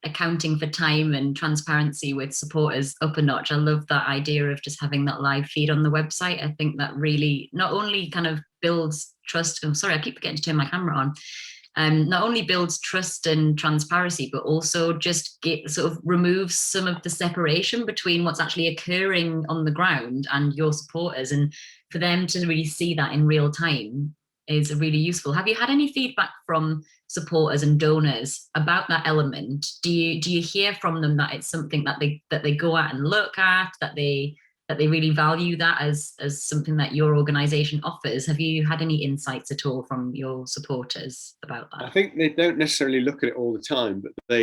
accounting for time and transparency with supporters up a notch. I love that idea of just having that live feed on the website. I think that really not only kind of builds trust. I'm sorry, I keep forgetting to turn my camera on. Not only builds trust and transparency, but also just sort of removes some of the separation between what's actually occurring on the ground and your supporters. And for them to really see that in real time is really useful. Have you had any feedback from supporters and donors about that element? Do you hear from them that it's something that they go out and look at, that they really value that as something that your organisation offers? Have you had any insights at all from your supporters about that? I think they don't necessarily look at it all the time, but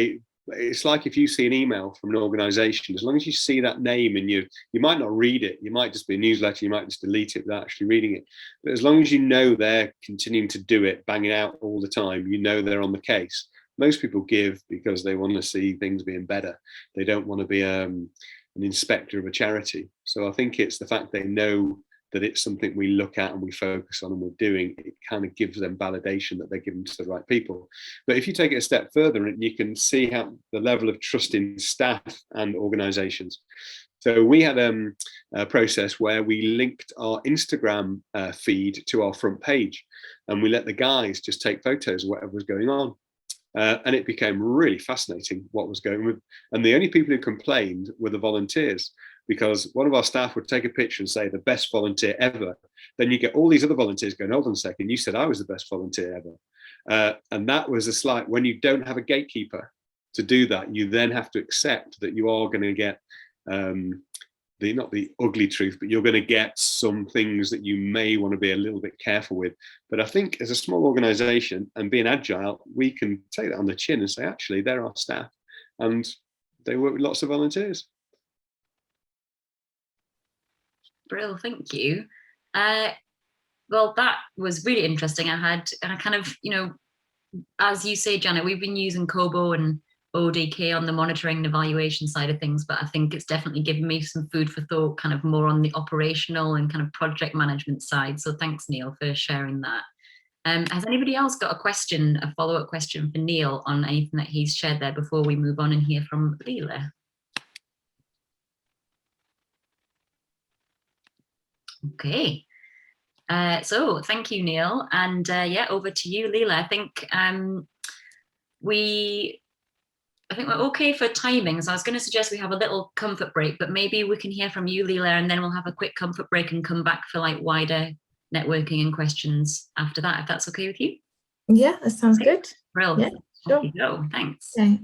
it's like if you see an email from an organisation, as long as you see that name and you might not read it, you might just be a newsletter, you might just delete it without actually reading it. But as long as you know they're continuing to do it, banging out all the time, you know they're on the case. Most people give because they want to see things being better. They don't want to be an inspector of a charity. So I think it's the fact they know that it's something we look at and we focus on and we're doing. It kind of gives them validation that they're giving to the right people. But if you take it a step further, you can see how the level of trust in staff and organisations. So we had a process where we linked our Instagram feed to our front page, and we let the guys just take photos of whatever was going on. And it became really fascinating what was going on. And the only people who complained were the volunteers, because one of our staff would take a picture and say, the best volunteer ever. Then you get all these other volunteers going, hold on a second, you said I was the best volunteer ever. And that was a slight, when you don't have a gatekeeper to do that, you then have to accept that you are going to get not the ugly truth, but you're going to get some things that you may want to be a little bit careful with. But I think as a small organization and being agile, we can take that on the chin and say, actually, they're our staff and they work with lots of volunteers. Brill, thank you. Well, that was really interesting. I kind of, as you say, Janet, we've been using Kobo and ODK on the monitoring and evaluation side of things, but I think it's definitely given me some food for thought, kind of more on the operational and kind of project management side. So thanks, Neil, for sharing that. Has anybody else got a follow-up question for Neil on anything that he's shared there before we move on and hear from Leela? Okay. So thank you, Neil. And yeah, over to you, Leela. I think we're okay for timing. So I was going to suggest we have a little comfort break, but maybe we can hear from you, Leela, and then we'll have a quick comfort break and come back for like wider networking and questions after that, if that's okay with you. Yeah, that sounds good. Brilliant. Yeah, sure. Go. Thanks. Okay.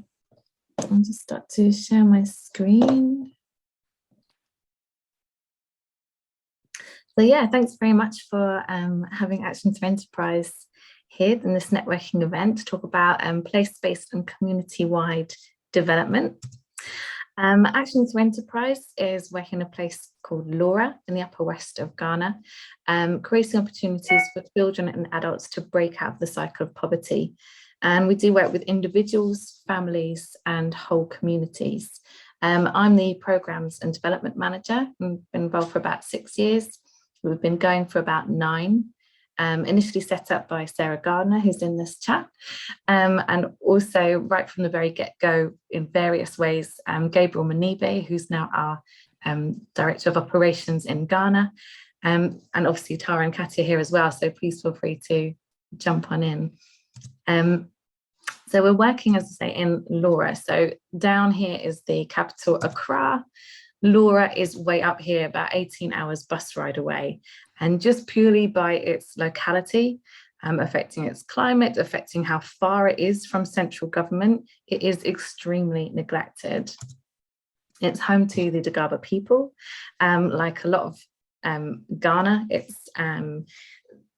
I'll just start to share my screen. So yeah, thanks very much for having Action to Enterprise here in this networking event to talk about place-based and community-wide development. Action to Enterprise is working in a place called Laura in the upper west of Ghana, creating opportunities for children and adults to break out of the cycle of poverty. And we do work with individuals, families, and whole communities. I'm the Programs and Development Manager. I've been involved for about 6 years. We've been going for about 9. Initially set up by Sarah Gardner, who's in this chat, and also right from the very get-go in various ways, Gabriel Manibe, who's now our Director of Operations in Ghana, and obviously Tara and Katia here as well, so please feel free to jump on in. So we're working, as I say, in Laura. So down here is the capital, Accra. Laura is way up here, about 18 hours bus ride away. And just purely by its locality, affecting its climate, affecting how far it is from central government, it is extremely neglected. It's home to the Dagaba people. Like a lot of Ghana, its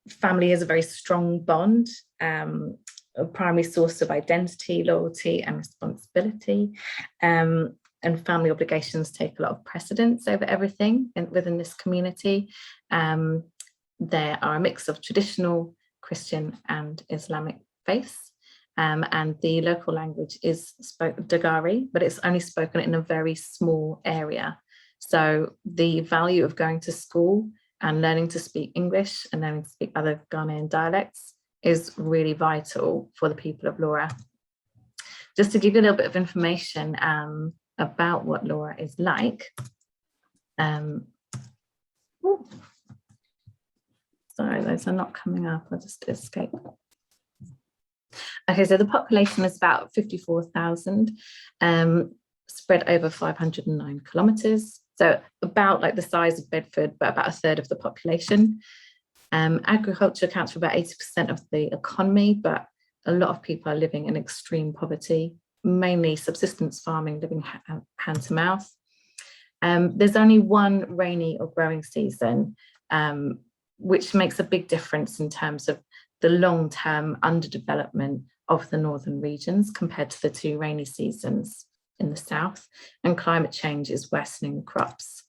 family is a very strong bond, a primary source of identity, loyalty, and responsibility. And family obligations take a lot of precedence over everything within this community. There are a mix of traditional Christian and Islamic faiths, and the local language is Dagari, but it's only spoken in a very small area. So the value of going to school and learning to speak English and learning to speak other Ghanaian dialects is really vital for the people of Laura. Just to give you a little bit of information about what Laura is like. Sorry, those are not coming up, I'll just escape. Okay, so the population is about 54,000, spread over 509 kilometres. So about like the size of Bedford, but about a third of the population. Agriculture accounts for about 80% of the economy, but a lot of people are living in extreme poverty, mainly subsistence farming, living hand to mouth. There's only one rainy or growing season, which makes a big difference in terms of the long-term underdevelopment of the northern regions compared to the 2 rainy seasons in the south, and climate change is worsening the crops.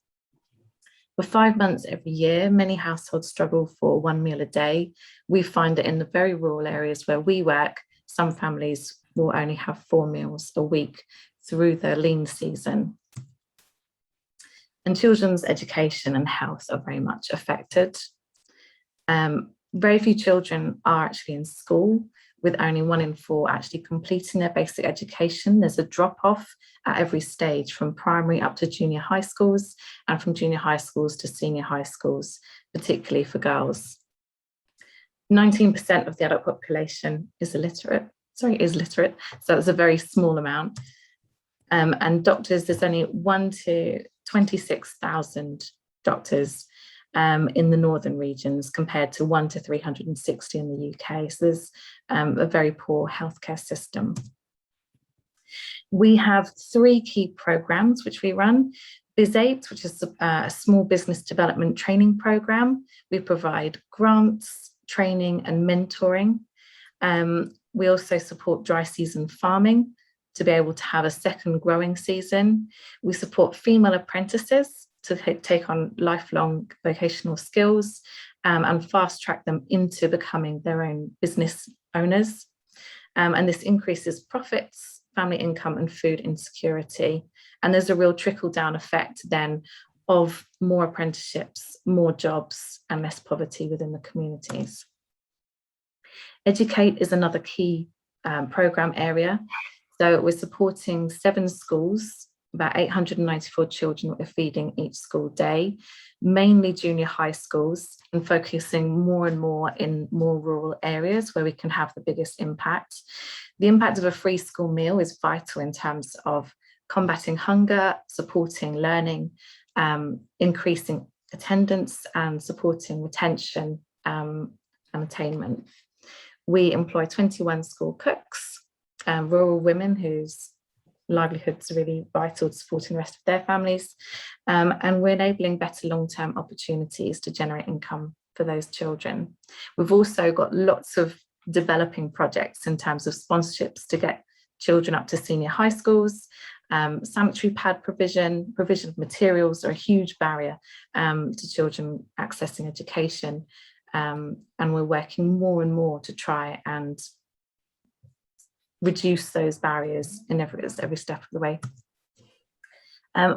For 5 months every year, many households struggle for 1 meal a day. We find that in the very rural areas where we work, some families will only have 4 meals a week through the lean season. And children's education and health are very much affected. Very few children are actually in school. with only 1 in 4 actually completing their basic education. There's a drop-off at every stage, from primary up to junior high schools, and from junior high schools to senior high schools, particularly for girls. 19% of the adult population is literate, so it's a very small amount. And doctors, there's only 1 to 26,000 doctors in the northern regions, compared to 1 to 360 in the UK. So there's a very poor healthcare system. We have 3 key programs which we run. BizAid, which is a small business development training program. We provide grants, training and mentoring. We also support dry season farming to be able to have a second growing season. We support female apprentices to take on lifelong vocational skills and fast track them into becoming their own business owners. And this increases profits, family income and food insecurity. And there's a real trickle down effect then of more apprenticeships, more jobs and less poverty within the communities. Educate is another key programme area. So we're supporting 7 schools, about 894 children that we're feeding each school day, mainly junior high schools, and focusing more and more in more rural areas where we can have the biggest impact. The impact of a free school meal is vital in terms of combating hunger, supporting learning, increasing attendance and supporting retention and attainment. We employ 21 school cooks, rural women whose livelihoods are really vital to supporting the rest of their families, and we're enabling better long-term opportunities to generate income for those children. We've also got lots of developing projects in terms of sponsorships to get children up to senior high schools. Sanitary pad provision of materials are a huge barrier to children accessing education, and we're working more and more to try and reduce those barriers in every step of the way.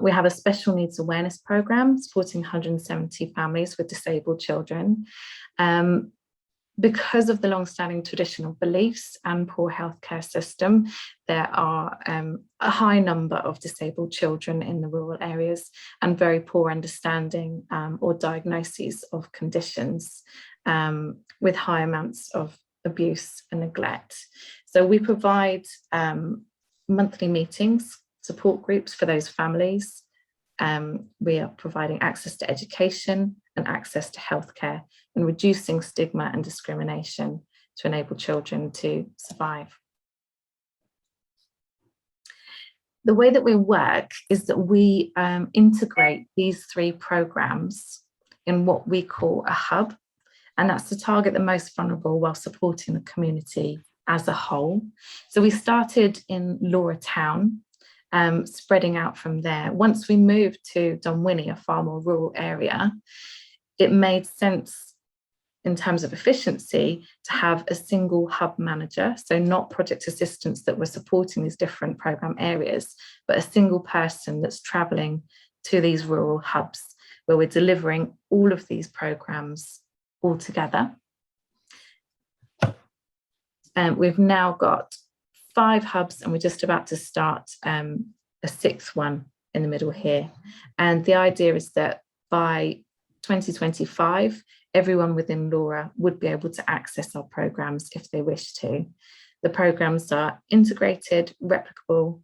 We have a special needs awareness programme supporting 170 families with disabled children. Because of the long-standing traditional beliefs and poor healthcare system, there are a high number of disabled children in the rural areas and very poor understanding or diagnoses of conditions with high amounts of abuse and neglect. So we provide monthly meetings, support groups for those families. We are providing access to education and access to healthcare and reducing stigma and discrimination to enable children to survive. The way that we work is that we integrate these 3 programs in what we call a hub, and that's to target the most vulnerable while supporting the community as a whole. So we started in Laura Town, spreading out from there. Once we moved to Dunwinnie, a far more rural area, it made sense in terms of efficiency to have a single hub manager, so not project assistants that were supporting these different programme areas, but a single person that's travelling to these rural hubs where we're delivering all of these programmes all together. We've now got 5 hubs and we're just about to start a 6th one in the middle here. And the idea is that by 2025, everyone within Laura would be able to access our programmes if they wish to. The programmes are integrated, replicable,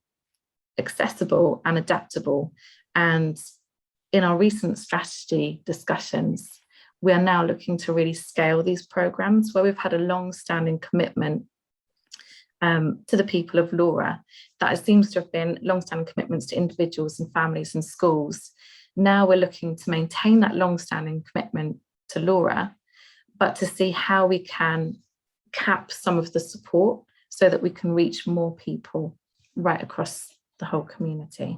accessible and adaptable. And in our recent strategy discussions, we are now looking to really scale these programmes where we've had a long-standing commitment to the people of Laura. That seems to have been long-standing commitments to individuals and families and schools. Now we're looking to maintain that long-standing commitment to Laura, but to see how we can cap some of the support so that we can reach more people right across the whole community.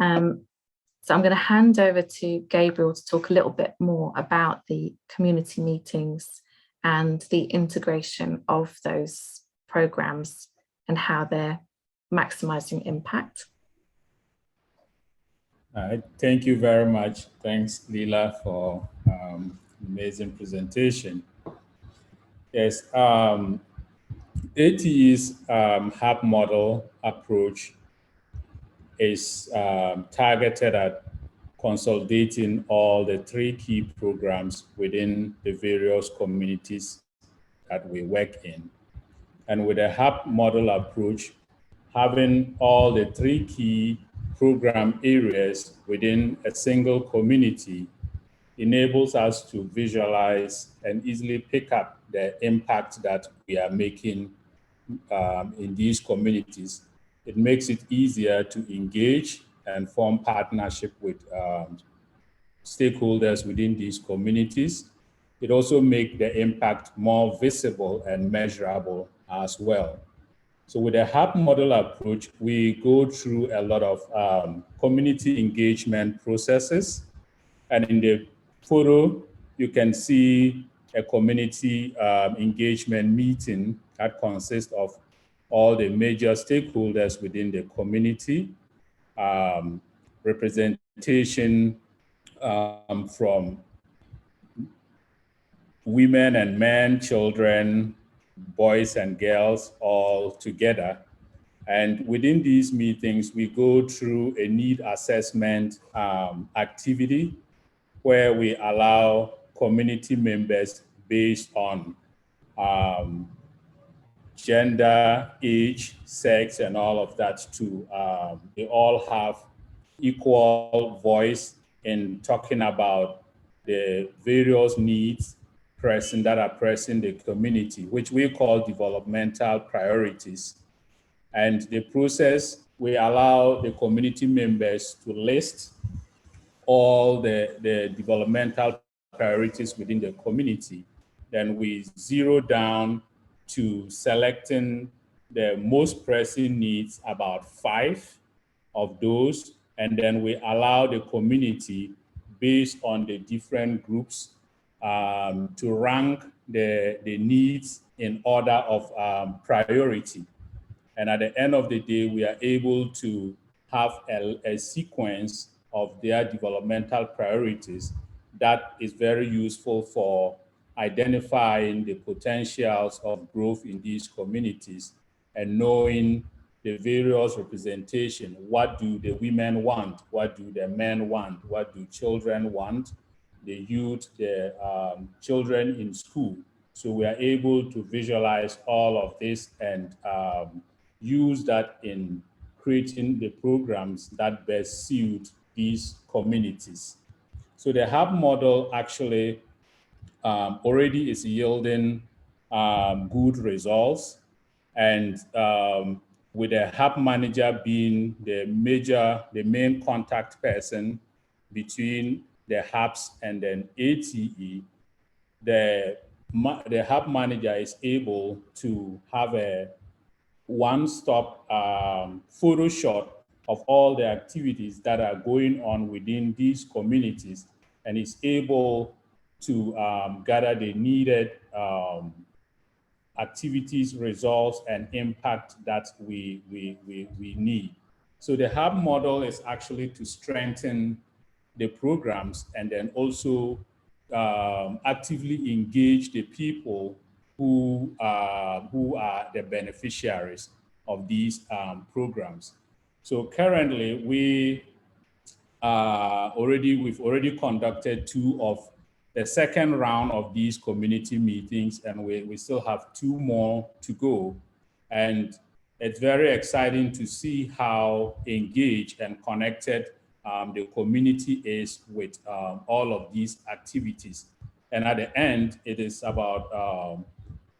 So I'm going to hand over to Gabriel to talk a little bit more about the community meetings and the integration of those programmes and how they're maximising impact. Thank you very much. Thanks, Leela, for amazing presentation. Yes, ATE's hub model approach is targeted at consolidating all the 3 key programs within the various communities that we work in. And with a hub model approach, having all the 3 key program areas within a single community enables us to visualize and easily pick up the impact that we are making in these communities. It makes it easier to engage and form partnership with stakeholders within these communities. It also makes the impact more visible and measurable as well. So with the hub model approach, we go through a lot of community engagement processes. And in the photo, you can see a community engagement meeting that consists of all the major stakeholders within the community, representation from women and men, children, boys and girls all together. And within these meetings, we go through a need assessment activity where we allow community members based on gender, age, sex, and all of that to, they all have equal voice in talking about the various needs that are pressing the community, which we call developmental priorities. And the process, we allow the community members to list all the developmental priorities within the community. Then we zero down to selecting the most pressing needs, about 5 of those, and then we allow the community based on the different groups to rank the needs in order of priority. And at the end of the day, we are able to have a sequence of their developmental priorities that is very useful for identifying the potentials of growth in these communities and knowing the various representation. What do the women want? What do the men want? What do children want? The youth, the children in school. So we are able to visualize all of this and use that in creating the programs that best suit these communities. So the hub model actually already is yielding good results. And with the hub manager being the main contact person between the hubs and then ATE, the hub manager is able to have a one-stop photo shot of all the activities that are going on within these communities, and is able to gather the needed activities, results, and impact that we need. So the hub model is actually to strengthen the programs and then also actively engage the people who are the beneficiaries of these programs. So currently, we've already conducted 2 of the second round of these community meetings, and we still have 2 more to go. And it's very exciting to see how engaged and connected the community is with all of these activities. And at the end, it is about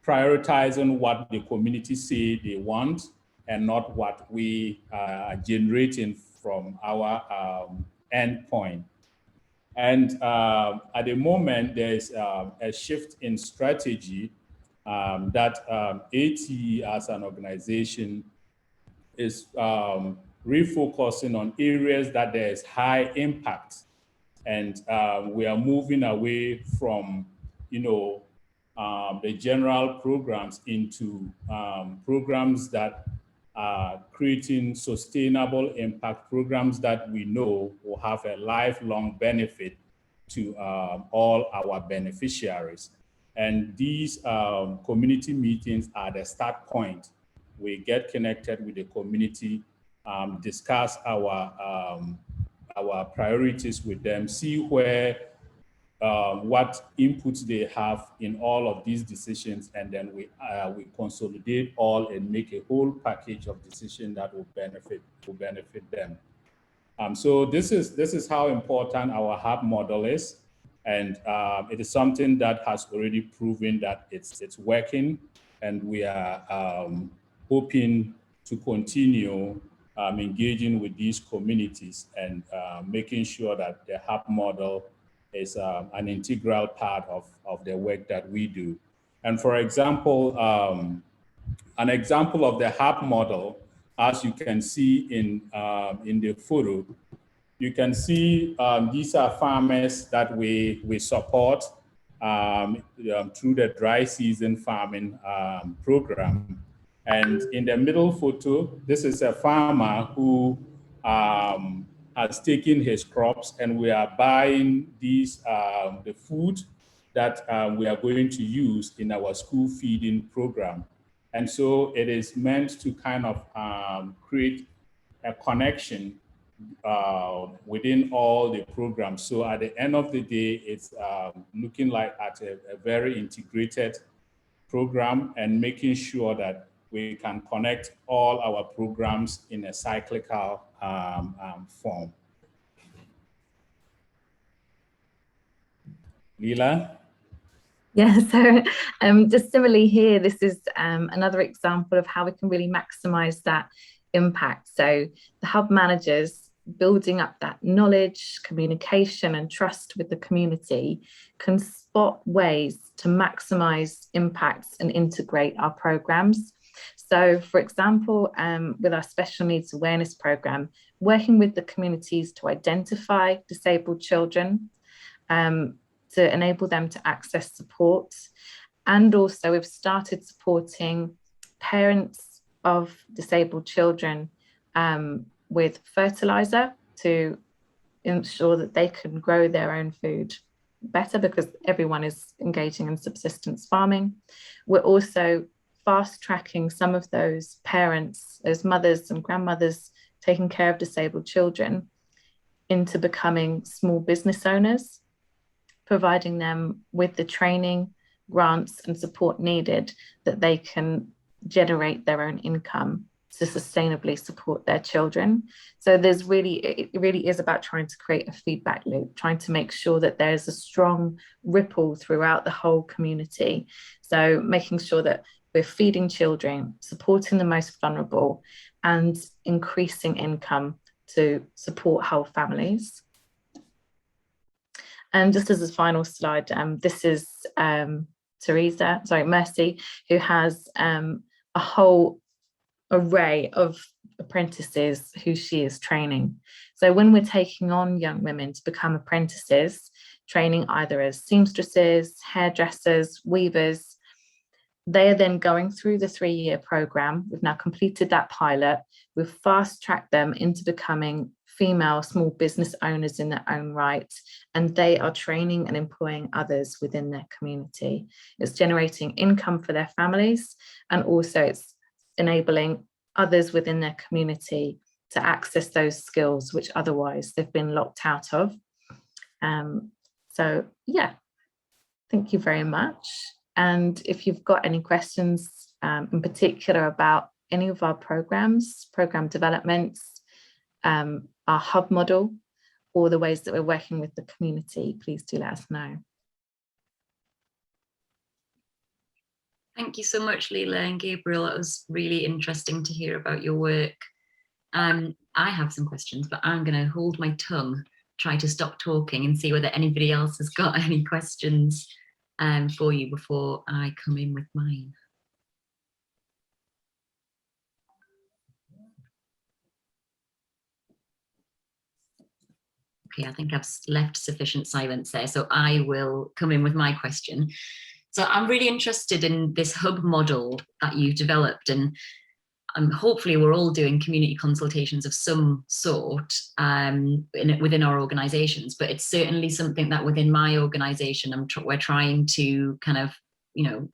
prioritizing what the community say they want and not what we are generating from our endpoint. And at the moment, there's a shift in strategy that ATE as an organization is refocusing on areas that there's high impact. And we are moving away from, the general programs into programs that are creating sustainable impact, programs that we know will have a lifelong benefit to all our beneficiaries. And these community meetings are the start point. We get connected with the community, discuss our priorities with them, see where what inputs they have in all of these decisions, and then we consolidate all and make a whole package of decision that will benefit them. So this is how important our hub model is, and it is something that has already proven that it's working, and we are hoping to continue engaging with these communities and making sure that the hub model is an integral part of the work that we do. And for example, an example of the hub model, as you can see in the photo, you can see these are farmers that we support through the dry season farming program. And in the middle photo, this is a farmer who has taken his crops, and we are buying these the food that we are going to use in our school feeding program. And so it is meant to kind of create a connection within all the programs. So at the end of the day, it's looking like at a very integrated program and making sure that we can connect all our programs in a cyclical form. Leela? Yeah, so just similarly here, this is another example of how we can really maximize that impact. So the hub managers building up that knowledge, communication and trust with the community can spot ways to maximize impacts and integrate our programs. So for example, with our special needs awareness program, working with the communities to identify disabled children, to enable them to access support. And also we've started supporting parents of disabled children with fertilizer to ensure that they can grow their own food better, because everyone is engaging in subsistence farming. We're also fast tracking some of those parents, those mothers and grandmothers taking care of disabled children, into becoming small business owners, providing them with the training, grants and support needed that they can generate their own income to sustainably support their children. So it really is about trying to create a feedback loop, trying to make sure that there's a strong ripple throughout the whole community. So making sure that we're feeding children, supporting the most vulnerable, and increasing income to support whole families. And just as a final slide, this is Mercy, who has a whole array of apprentices who she is training. So when we're taking on young women to become apprentices, training either as seamstresses, hairdressers, weavers, they are then going through the 3-year program. We've now completed that pilot. We've fast-tracked them into becoming female small business owners in their own right, and they are training and employing others within their community. It's generating income for their families, and also it's enabling others within their community to access those skills which otherwise they've been locked out of. So yeah, thank you very much. And if you've got any questions in particular about any of our programs, program developments, our hub model, or the ways that we're working with the community, please do let us know. Thank you so much, Leela and Gabriel. It was really interesting to hear about your work. I have some questions, but I'm going to hold my tongue, try to stop talking and see whether anybody else has got any questions for you before I come in with mine. Okay, I think I've left sufficient silence there, so I will come in with my question. So I'm really interested in this hub model that you've developed, and hopefully we're all doing community consultations of some sort within our organizations, but it's certainly something that within my organization we're trying to kind of, you know,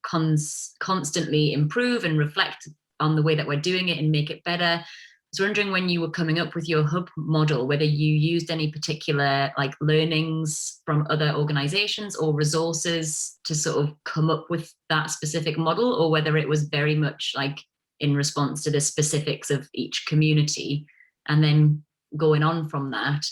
constantly improve and reflect on the way that we're doing it and make it better. I was wondering, when you were coming up with your hub model, whether you used any particular like learnings from other organizations or resources to sort of come up with that specific model, or whether it was very much like in response to the specifics of each community, and then going on from that,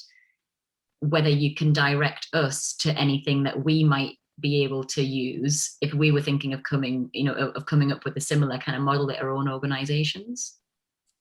whether you can direct us to anything that we might be able to use if we were thinking of coming up with a similar kind of model at our own organizations.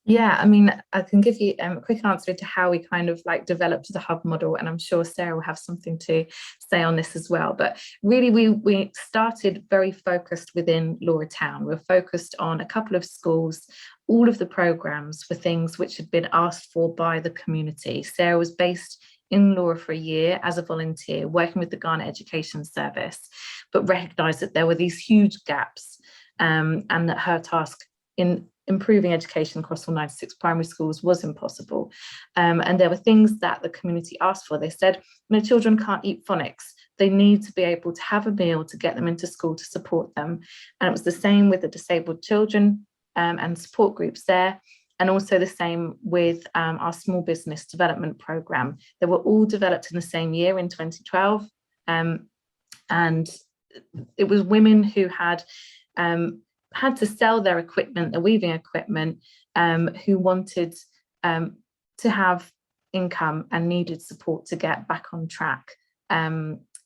Yeah, I mean, I can give you a quick answer to how we kind of like developed the hub model, and I'm sure Sarah will have something to say on this as well. But really, we started very focused within Laura Town. We're focused on a couple of schools. All of the programs were things which had been asked for by the community. Sarah was based in Laura for a year as a volunteer, working with the Ghana Education Service, but recognised that there were these huge gaps, and that her task in improving education across all 96 primary schools was impossible. And there were things that the community asked for. They said, you know, children can't eat phonics. They need to be able to have a meal to get them into school to support them. And it was the same with the disabled children and support groups there. And also the same with our small business development programme. They were all developed in the same year in 2012. And it was women who had to sell their equipment, their weaving equipment, who wanted to have income and needed support to get back on track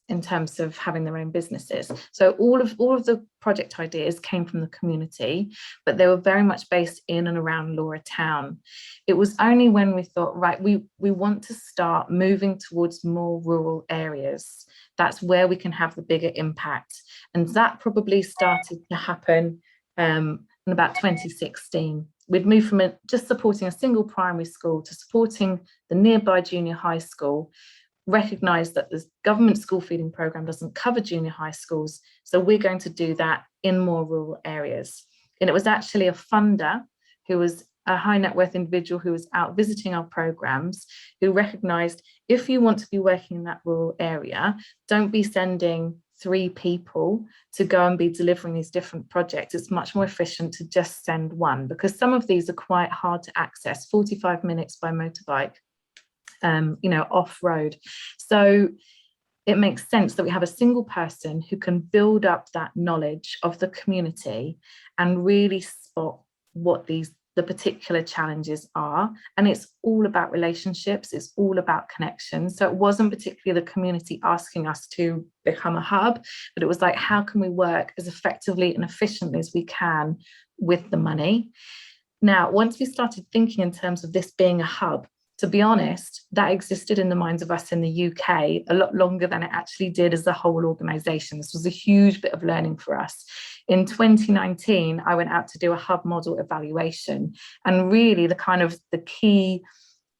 in terms of having their own businesses. So all of the project ideas came from the community, but they were very much based in and around Laura Town. It was only when we thought, right, we want to start moving towards more rural areas. That's where we can have the bigger impact. And that probably started to happen in about 2016. We'd moved from just supporting a single primary school to supporting the nearby junior high school, recognised that the government school feeding programme doesn't cover junior high schools, so we're going to do that in more rural areas. And it was actually a funder who was a high net worth individual who was out visiting our programmes, who recognised, if you want to be working in that rural area, don't be sending 3 people to go and be delivering these different projects. It's much more efficient to just send one, because some of these are quite hard to access, 45 minutes by motorbike, off-road. So it makes sense that we have a single person who can build up that knowledge of the community and really spot what the particular challenges are. And it's all about relationships, it's all about connections. So it wasn't particularly the community asking us to become a hub, but it was like, how can we work as effectively and efficiently as we can with the money? Now, once we started thinking in terms of this being a hub, to be honest, that existed in the minds of us in the UK a lot longer than it actually did as a whole organisation. This was a huge bit of learning for us. In 2019, I went out to do a hub model evaluation, and really the key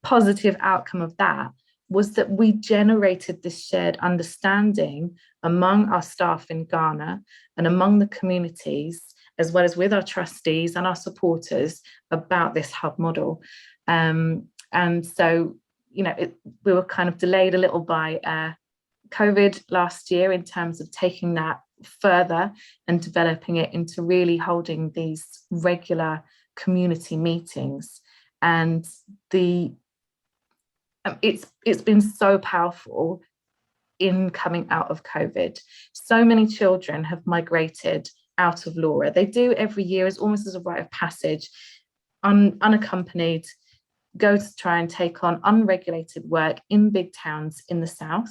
positive outcome of that was that we generated this shared understanding among our staff in Ghana and among the communities, as well as with our trustees and our supporters, about this hub model. And so, we were kind of delayed a little by COVID last year in terms of taking that further and developing it into really holding these regular community meetings. And it's been so powerful in coming out of COVID. So many children have migrated out of Laura. They do every year, as almost as a rite of passage, unaccompanied, go to try and take on unregulated work in big towns in the south,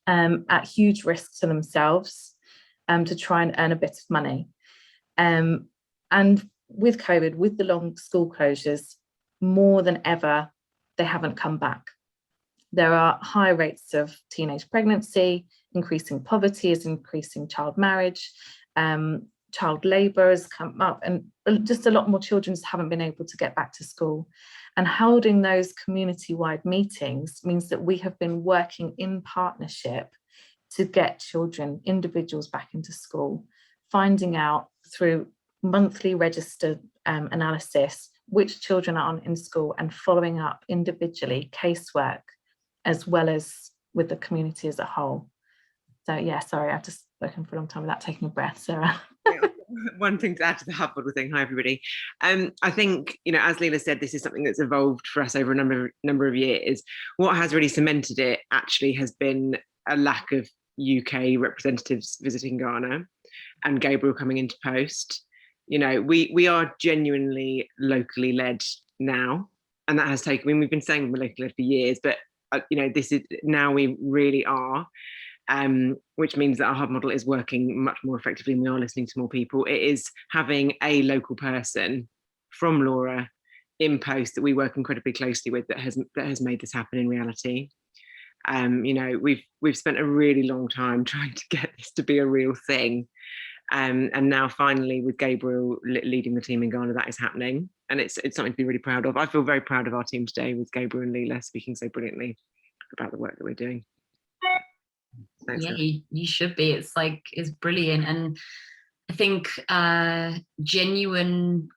at huge risk to themselves, to try and earn a bit of money. And with COVID, with the long school closures, more than ever, they haven't come back. There are high rates of teenage pregnancy, increasing poverty is increasing child marriage, child labour has come up, and just a lot more children just haven't been able to get back to school. And holding those community-wide meetings means that we have been working in partnership to get children, individuals back into school, finding out through monthly registered analysis, which children are on in school, and following up individually casework, as well as with the community as a whole. So yeah, sorry, I've just spoken for a long time without taking a breath, Sarah. One thing to add to the hub model thing. Hi everybody. I think, you know, as Leela said, this is something that's evolved for us over a number of years. What has really cemented it actually has been a lack of UK representatives visiting Ghana and Gabriel coming into post. You know, we are genuinely locally led now, and that has taken, I mean, we've been saying we're locally led for years, but you know, this is now we really are. Which means that our hub model is working much more effectively and we are listening to more people. It is having a local person from Laura in post that we work incredibly closely with that has made this happen in reality. You know, we've spent a really long time trying to get this to be a real thing. And now finally with Gabriel leading the team in Ghana, that is happening. And it's something to be really proud of. I feel very proud of our team today with Gabriel and Leela speaking so brilliantly about the work that we're doing. Thanks, yeah, you should be. It's like, it's brilliant. And I think genuine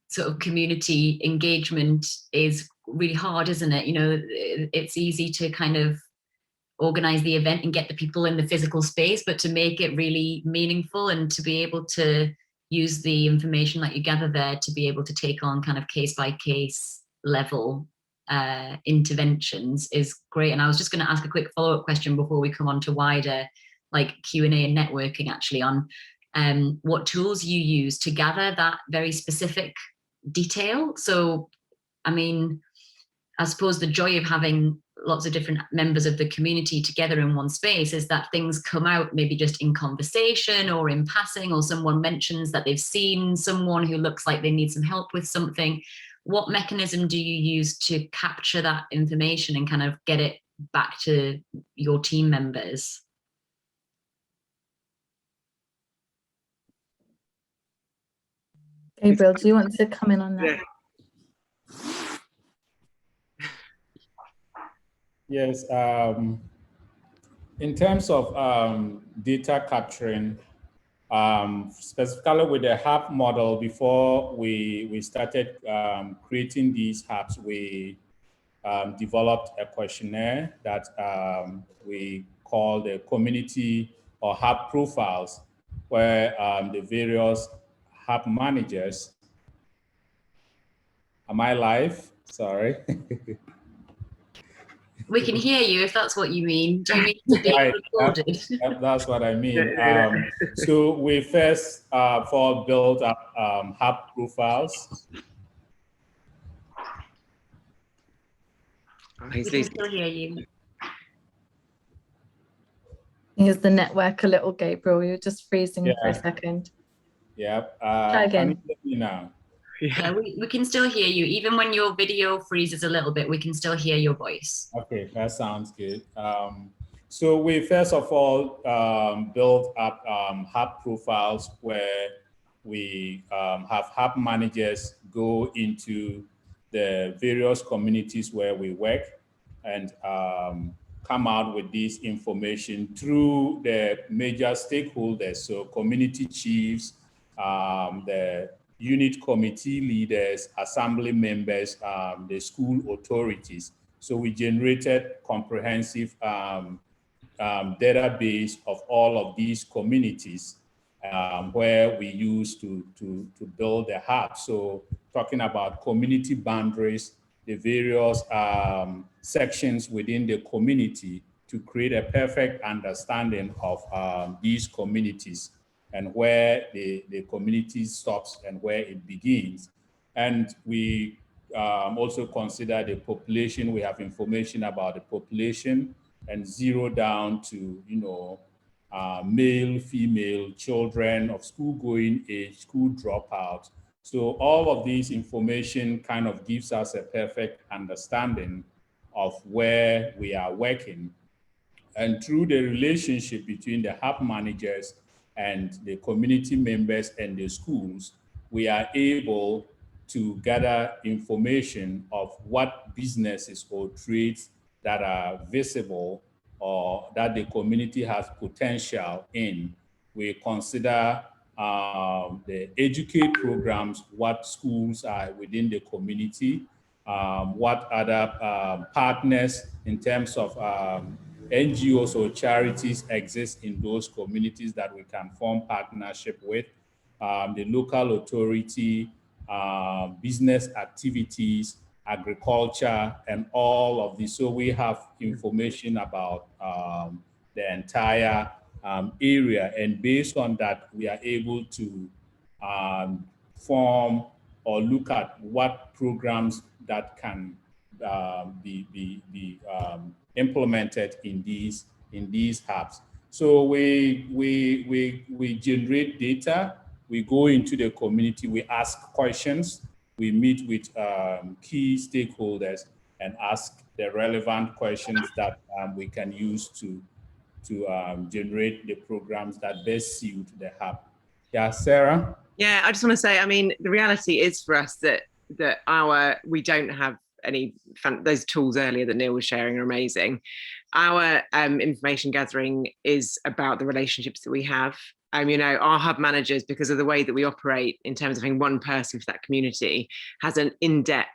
sort of community engagement is really hard, isn't it? You know, it's easy to kind of organize the event and get the people in the physical space, but to make it really meaningful and to be able to use the information that you gather there to be able to take on kind of case by case level interventions is great. And I was just going to ask a quick follow-up question before we come on to wider like Q&A and networking actually on what tools you use to gather that very specific detail. So, I mean, I suppose the joy of having lots of different members of the community together in one space is that things come out maybe just in conversation or in passing, or someone mentions that they've seen someone who looks like they need some help with something. What mechanism do you use to capture that information and kind of get it back to your team members? Gabriel, do you want to come in on that? Yeah. Yes, in terms of data capturing, specifically with the hub model, before we started creating these hubs, we developed a questionnaire that we call the community or hub profiles, where the various hub managers, am I live? Sorry. We can hear you if that's what you mean. Do you mean to be Right, recorded? that's what I mean. So we first of all built up hub profiles. We can still hear you. Here's the network a little, Gabriel. You're just freezing for a Yeah. second. Yep. Try again. Can you hear me now? Yeah, we can still hear you. Even when your video freezes a little bit, we can still hear your voice. Okay, that sounds good. So we first of all built up hub profiles where we have hub managers go into the various communities where we work and come out with this information through the major stakeholders, so community chiefs, the unit committee leaders, assembly members, the school authorities. So we generated comprehensive database of all of these communities where we use to build the hub. So talking about community boundaries, the various sections within the community to create a perfect understanding of these communities and where the community stops and where it begins. And we also consider the population. We have information about the population and zero down to, you know, male, female, children of school-going age, school dropouts. So all of these information kind of gives us a perfect understanding of where we are working. And through the relationship between the hub managers and the community members and the schools, we are able to gather information of what businesses or trades that are visible or that the community has potential in. We consider the educate programs, what schools are within the community, what other partners in terms of NGOs or charities exist in those communities that we can form partnership with, the local authority, business activities, agriculture, and all of this. So we have information about the entire area, and based on that, we are able to form or look at what programs that can be implemented in these hubs. So we generate data, we go into the community, we ask questions, we meet with key stakeholders and ask the relevant questions that we can use to generate the programs that best suit the hub. Yeah, Sarah? Yeah, I just want to say, I mean, the reality is for us that we don't have any those tools earlier that Neil was sharing are amazing. Our information gathering is about the relationships that we have. You know, our hub managers, because of the way that we operate in terms of having one person for that community, has an in-depth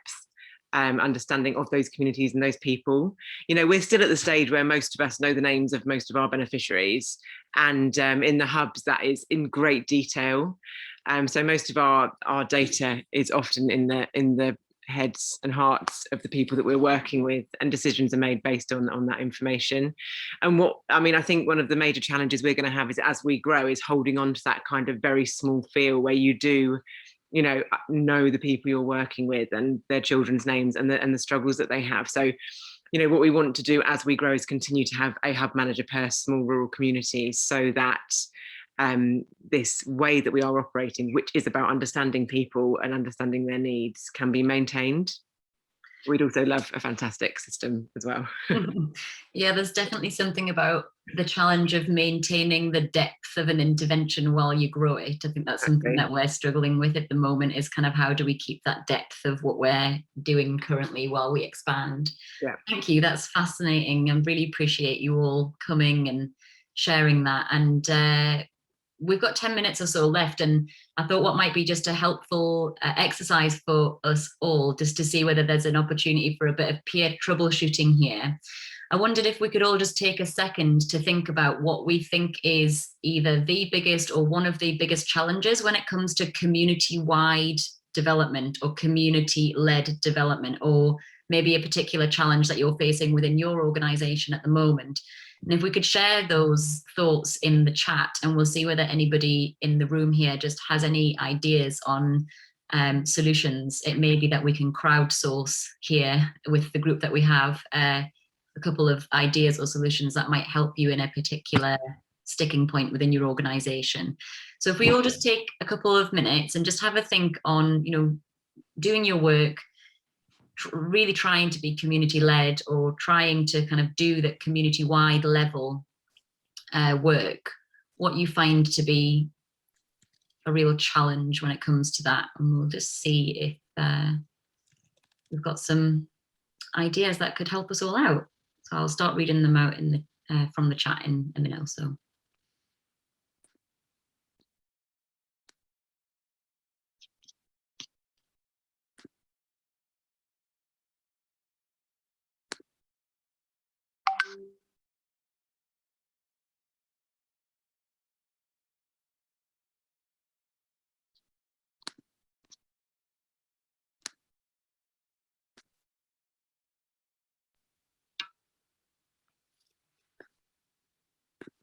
understanding of those communities and those people. You know, we're still at the stage where most of us know the names of most of our beneficiaries, and in the hubs that is in great detail. So most of our data is often in the heads and hearts of the people that we're working with, and decisions are made based on that information. And I think one of the major challenges we're going to have is, as we grow, is holding on to that kind of very small feel where you do, you know the people you're working with and their children's names and the struggles that they have. So, you know, what we want to do as we grow is continue to have a hub manager per small rural community, so that this way that we are operating, which is about understanding people and understanding their needs, can be maintained. We'd also love a fantastic system as well. Yeah, there's definitely something about the challenge of maintaining the depth of an intervention while you grow it. I think that's something that we're struggling with at the moment, is kind of how do we keep that depth of what we're doing currently while we expand. Yeah. Thank you, that's fascinating, and really appreciate you all coming and sharing that. And we've got 10 minutes or so left, and I thought what might be just a helpful exercise for us all, just to see whether there's an opportunity for a bit of peer troubleshooting here. I wondered if we could all just take a second to think about what we think is either the biggest or one of the biggest challenges when it comes to community-wide development or community-led development, or maybe a particular challenge that you're facing within your organization at the moment. And if we could share those thoughts in the chat, and we'll see whether anybody in the room here just has any ideas on solutions. It may be that we can crowdsource here with the group that we have a couple of ideas or solutions that might help you in a particular sticking point within your organization. So if we all just take a couple of minutes and just have a think on, you know, doing your work, really trying to be community-led, or trying to kind of do the community-wide level work, what you find to be a real challenge when it comes to that. And we'll just see if we've got some ideas that could help us all out. So I'll start reading them out in the from the chat in a minute or so.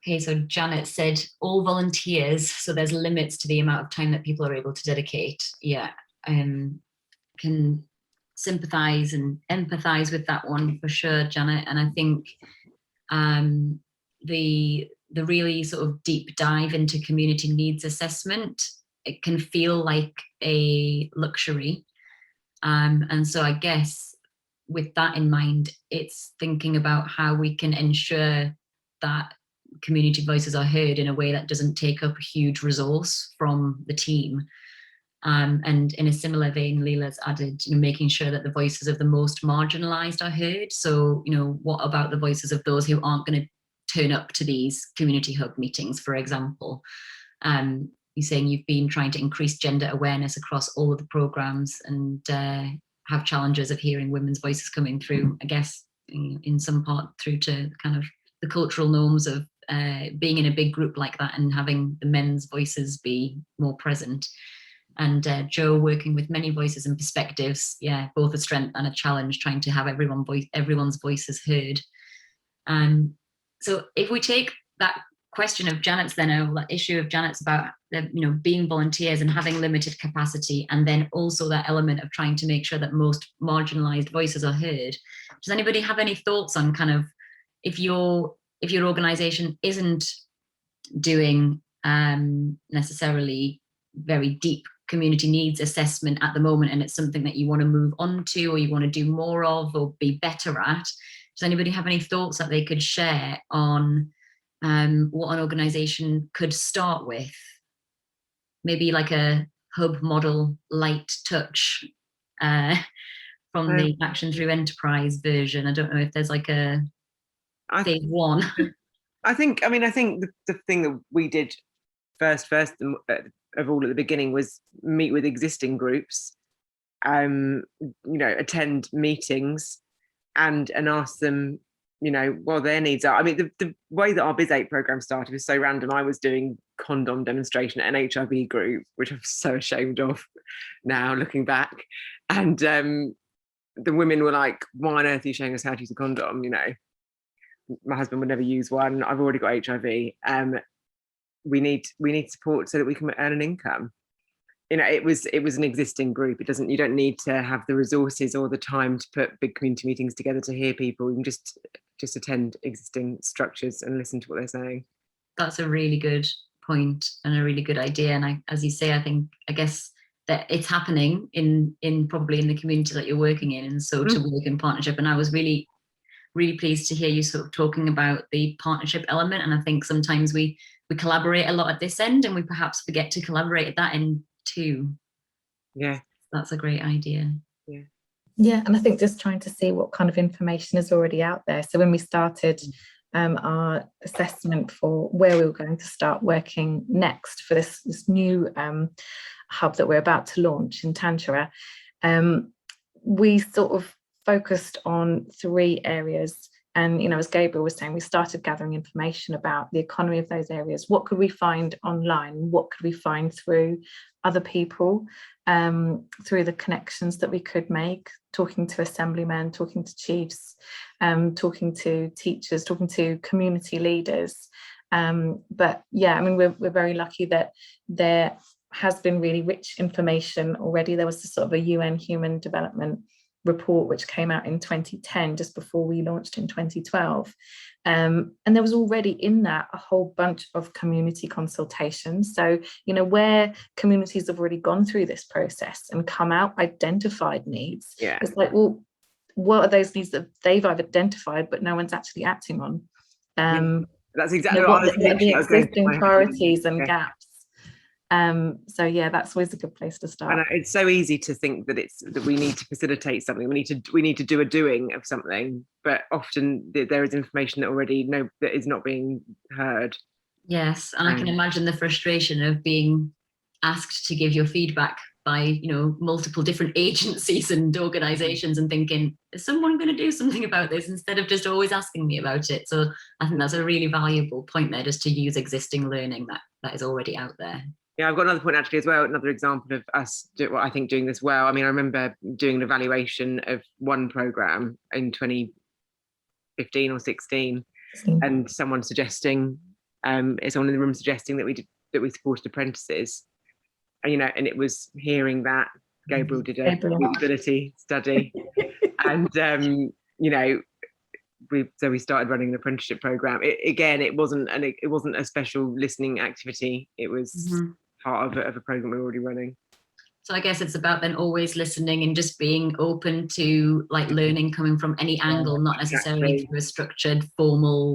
Okay, so Janet said all volunteers, so there's limits to the amount of time that people are able to dedicate. Yeah, can sympathize and empathize with that one for sure, Janet. And I think the really sort of deep dive into community needs assessment, it can feel like a luxury. And so I guess with that in mind, it's thinking about how we can ensure that community voices are heard in a way that doesn't take up a huge resource from the team. And in a similar vein, Leela's added, you know, making sure that the voices of the most marginalized are heard. So, you know, what about the voices of those who aren't going to turn up to these community hub meetings, for example? you're saying you've been trying to increase gender awareness across all of the programs and have challenges of hearing women's voices coming through, I guess, in some part through to kind of the cultural norms of being in a big group like that and having the men's voices be more present. And Jo working with many voices and perspectives, yeah, both a strength and a challenge, trying to have everyone's voices heard. So if we take that question of Janet's then, or that issue of Janet's about being volunteers and having limited capacity, and then also that element of trying to make sure that most marginalized voices are heard. Does anybody have any thoughts on kind of if your organization isn't doing necessarily very deep community needs assessment at the moment, and it's something that you want to move on to, or you want to do more of, or be better at? Does anybody have any thoughts that they could share on what an organization could start with? Maybe like a hub model, light touch from the Action Through Enterprise version. I don't know if there's like a phase one. I think the thing that we did first of all at the beginning was meet with existing groups, attend meetings and ask them, what their needs are. I mean, the way that our Biz8 program started was so random. I was doing condom demonstration at an HIV group, which I'm so ashamed of now looking back. And the women were like, why on earth are you showing us how to use a condom? My husband would never use one. I've already got HIV. We need support so that we can earn an income. It was an existing group. You don't need to have the resources or the time to put big community meetings together to hear people. You can just attend existing structures and listen to what they're saying. That's a really good point and a really good idea. And as you say, I guess that it's happening in probably in the community that you're working in, and so to work in partnership. And I was really pleased to hear you sort of talking about the partnership element. And I think sometimes we collaborate a lot at this end, and we perhaps forget to collaborate at that end too. Yeah, that's a great idea. Yeah, and I think just trying to see what kind of information is already out there. So when we started our assessment for where we were going to start working next for this new hub that we're about to launch in Tantra, we sort of focused on 3 areas. And, as Gabriel was saying, we started gathering information about the economy of those areas. What could we find online? What could we find through other people, through the connections that we could make, talking to assemblymen, talking to chiefs, talking to teachers, talking to community leaders. But yeah, I mean, we're very lucky that there has been really rich information already. There was sort of a UN Human Development report which came out in 2010, just before we launched in 2012, and there was already in that a whole bunch of community consultations. So where communities have already gone through this process and come out, identified needs, it's like, well, what are those needs that they've identified but no one's actually acting on? That's exactly what the existing priorities and gaps. So yeah, that's always a good place to start. And it's so easy to think that we need to facilitate something. We need to do a doing of something, but often there is information that already that is not being heard. Yes, and I can imagine the frustration of being asked to give your feedback by multiple different agencies and organizations, and thinking, is someone going to do something about this, instead of just always asking me about it? So I think that's a really valuable point there, just to use existing learning that is already out there. Yeah, I've got another point actually as well, another example of us doing this well. I mean, I remember doing an evaluation of one programme in 2015 or 16, and someone suggesting, someone in the room suggesting that we supported apprentices. And it was hearing that Gabriel did a feasibility study, and we started running an apprenticeship programme. It wasn't a special listening activity. It was part of a programme we were already running. So I guess it's about then always listening and just being open to learning coming from any angle, not necessarily through a structured, formal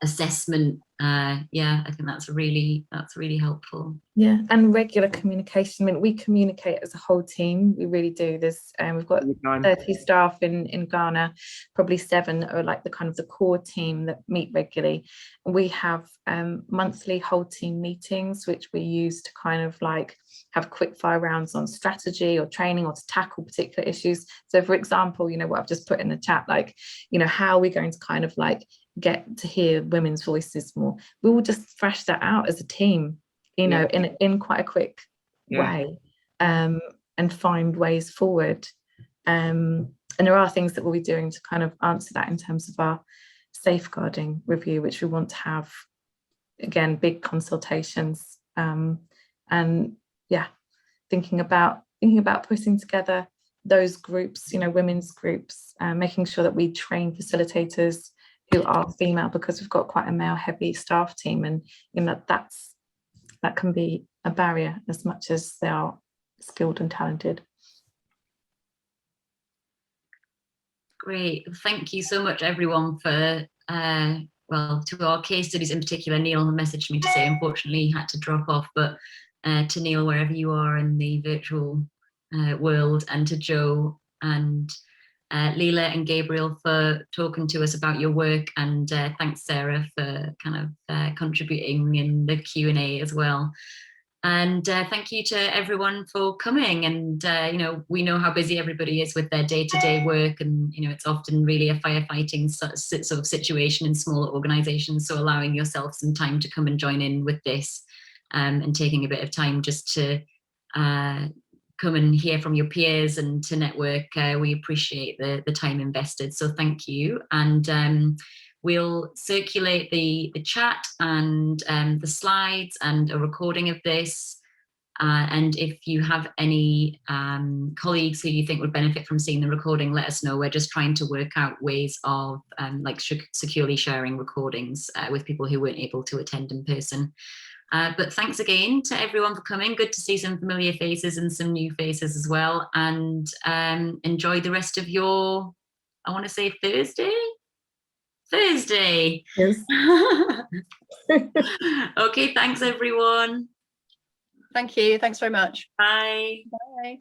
assessment yeah, I think that's really helpful. Yeah, and regular communication. I mean, we communicate as a whole team. We really do. There's we've got 30 staff in Ghana, probably 7 are like the kind of the core team that meet regularly. We have monthly whole team meetings, which we use to kind of like have quick fire rounds on strategy or training or to tackle particular issues. So for example, you know, what I've just put in the chat, like, you know, how are we going to kind of like get to hear women's voices more? We will just thrash that out as a team, you know, in quite a quick way, and find ways forward. And there are things that we'll be doing to kind of answer that in terms of our safeguarding review, which we want to have, again, big consultations, and yeah, thinking about putting together those groups, you know, women's groups, making sure that we train facilitators who are female, because we've got quite a male heavy staff team, and you know, that can be a barrier as much as they are skilled and talented. Great, thank you so much everyone for well, to our case studies in particular. Neil messaged me to say unfortunately he had to drop off, but to Neil, wherever you are in the virtual world, and to Joe and Leila and Gabriel for talking to us about your work, and thanks Sarah for kind of contributing in the Q&A as well. And thank you to everyone for coming. And you know, we know how busy everybody is with their day-to-day work, and you know, it's often really a firefighting sort of situation in smaller organizations. So allowing yourself some time to come and join in with this, and taking a bit of time just to come and hear from your peers and to network, we appreciate the time invested, so thank you. And we'll circulate the chat and the slides and a recording of this, and if you have any colleagues who you think would benefit from seeing the recording, let us know. We're just trying to work out ways of like securely sharing recordings with people who weren't able to attend in person. But thanks again to everyone for coming. Good to see some familiar faces and some new faces as well. And enjoy the rest of your, I want to say Thursday? Yes. Okay, thanks everyone. Thank you. Thanks very much. Bye. Bye.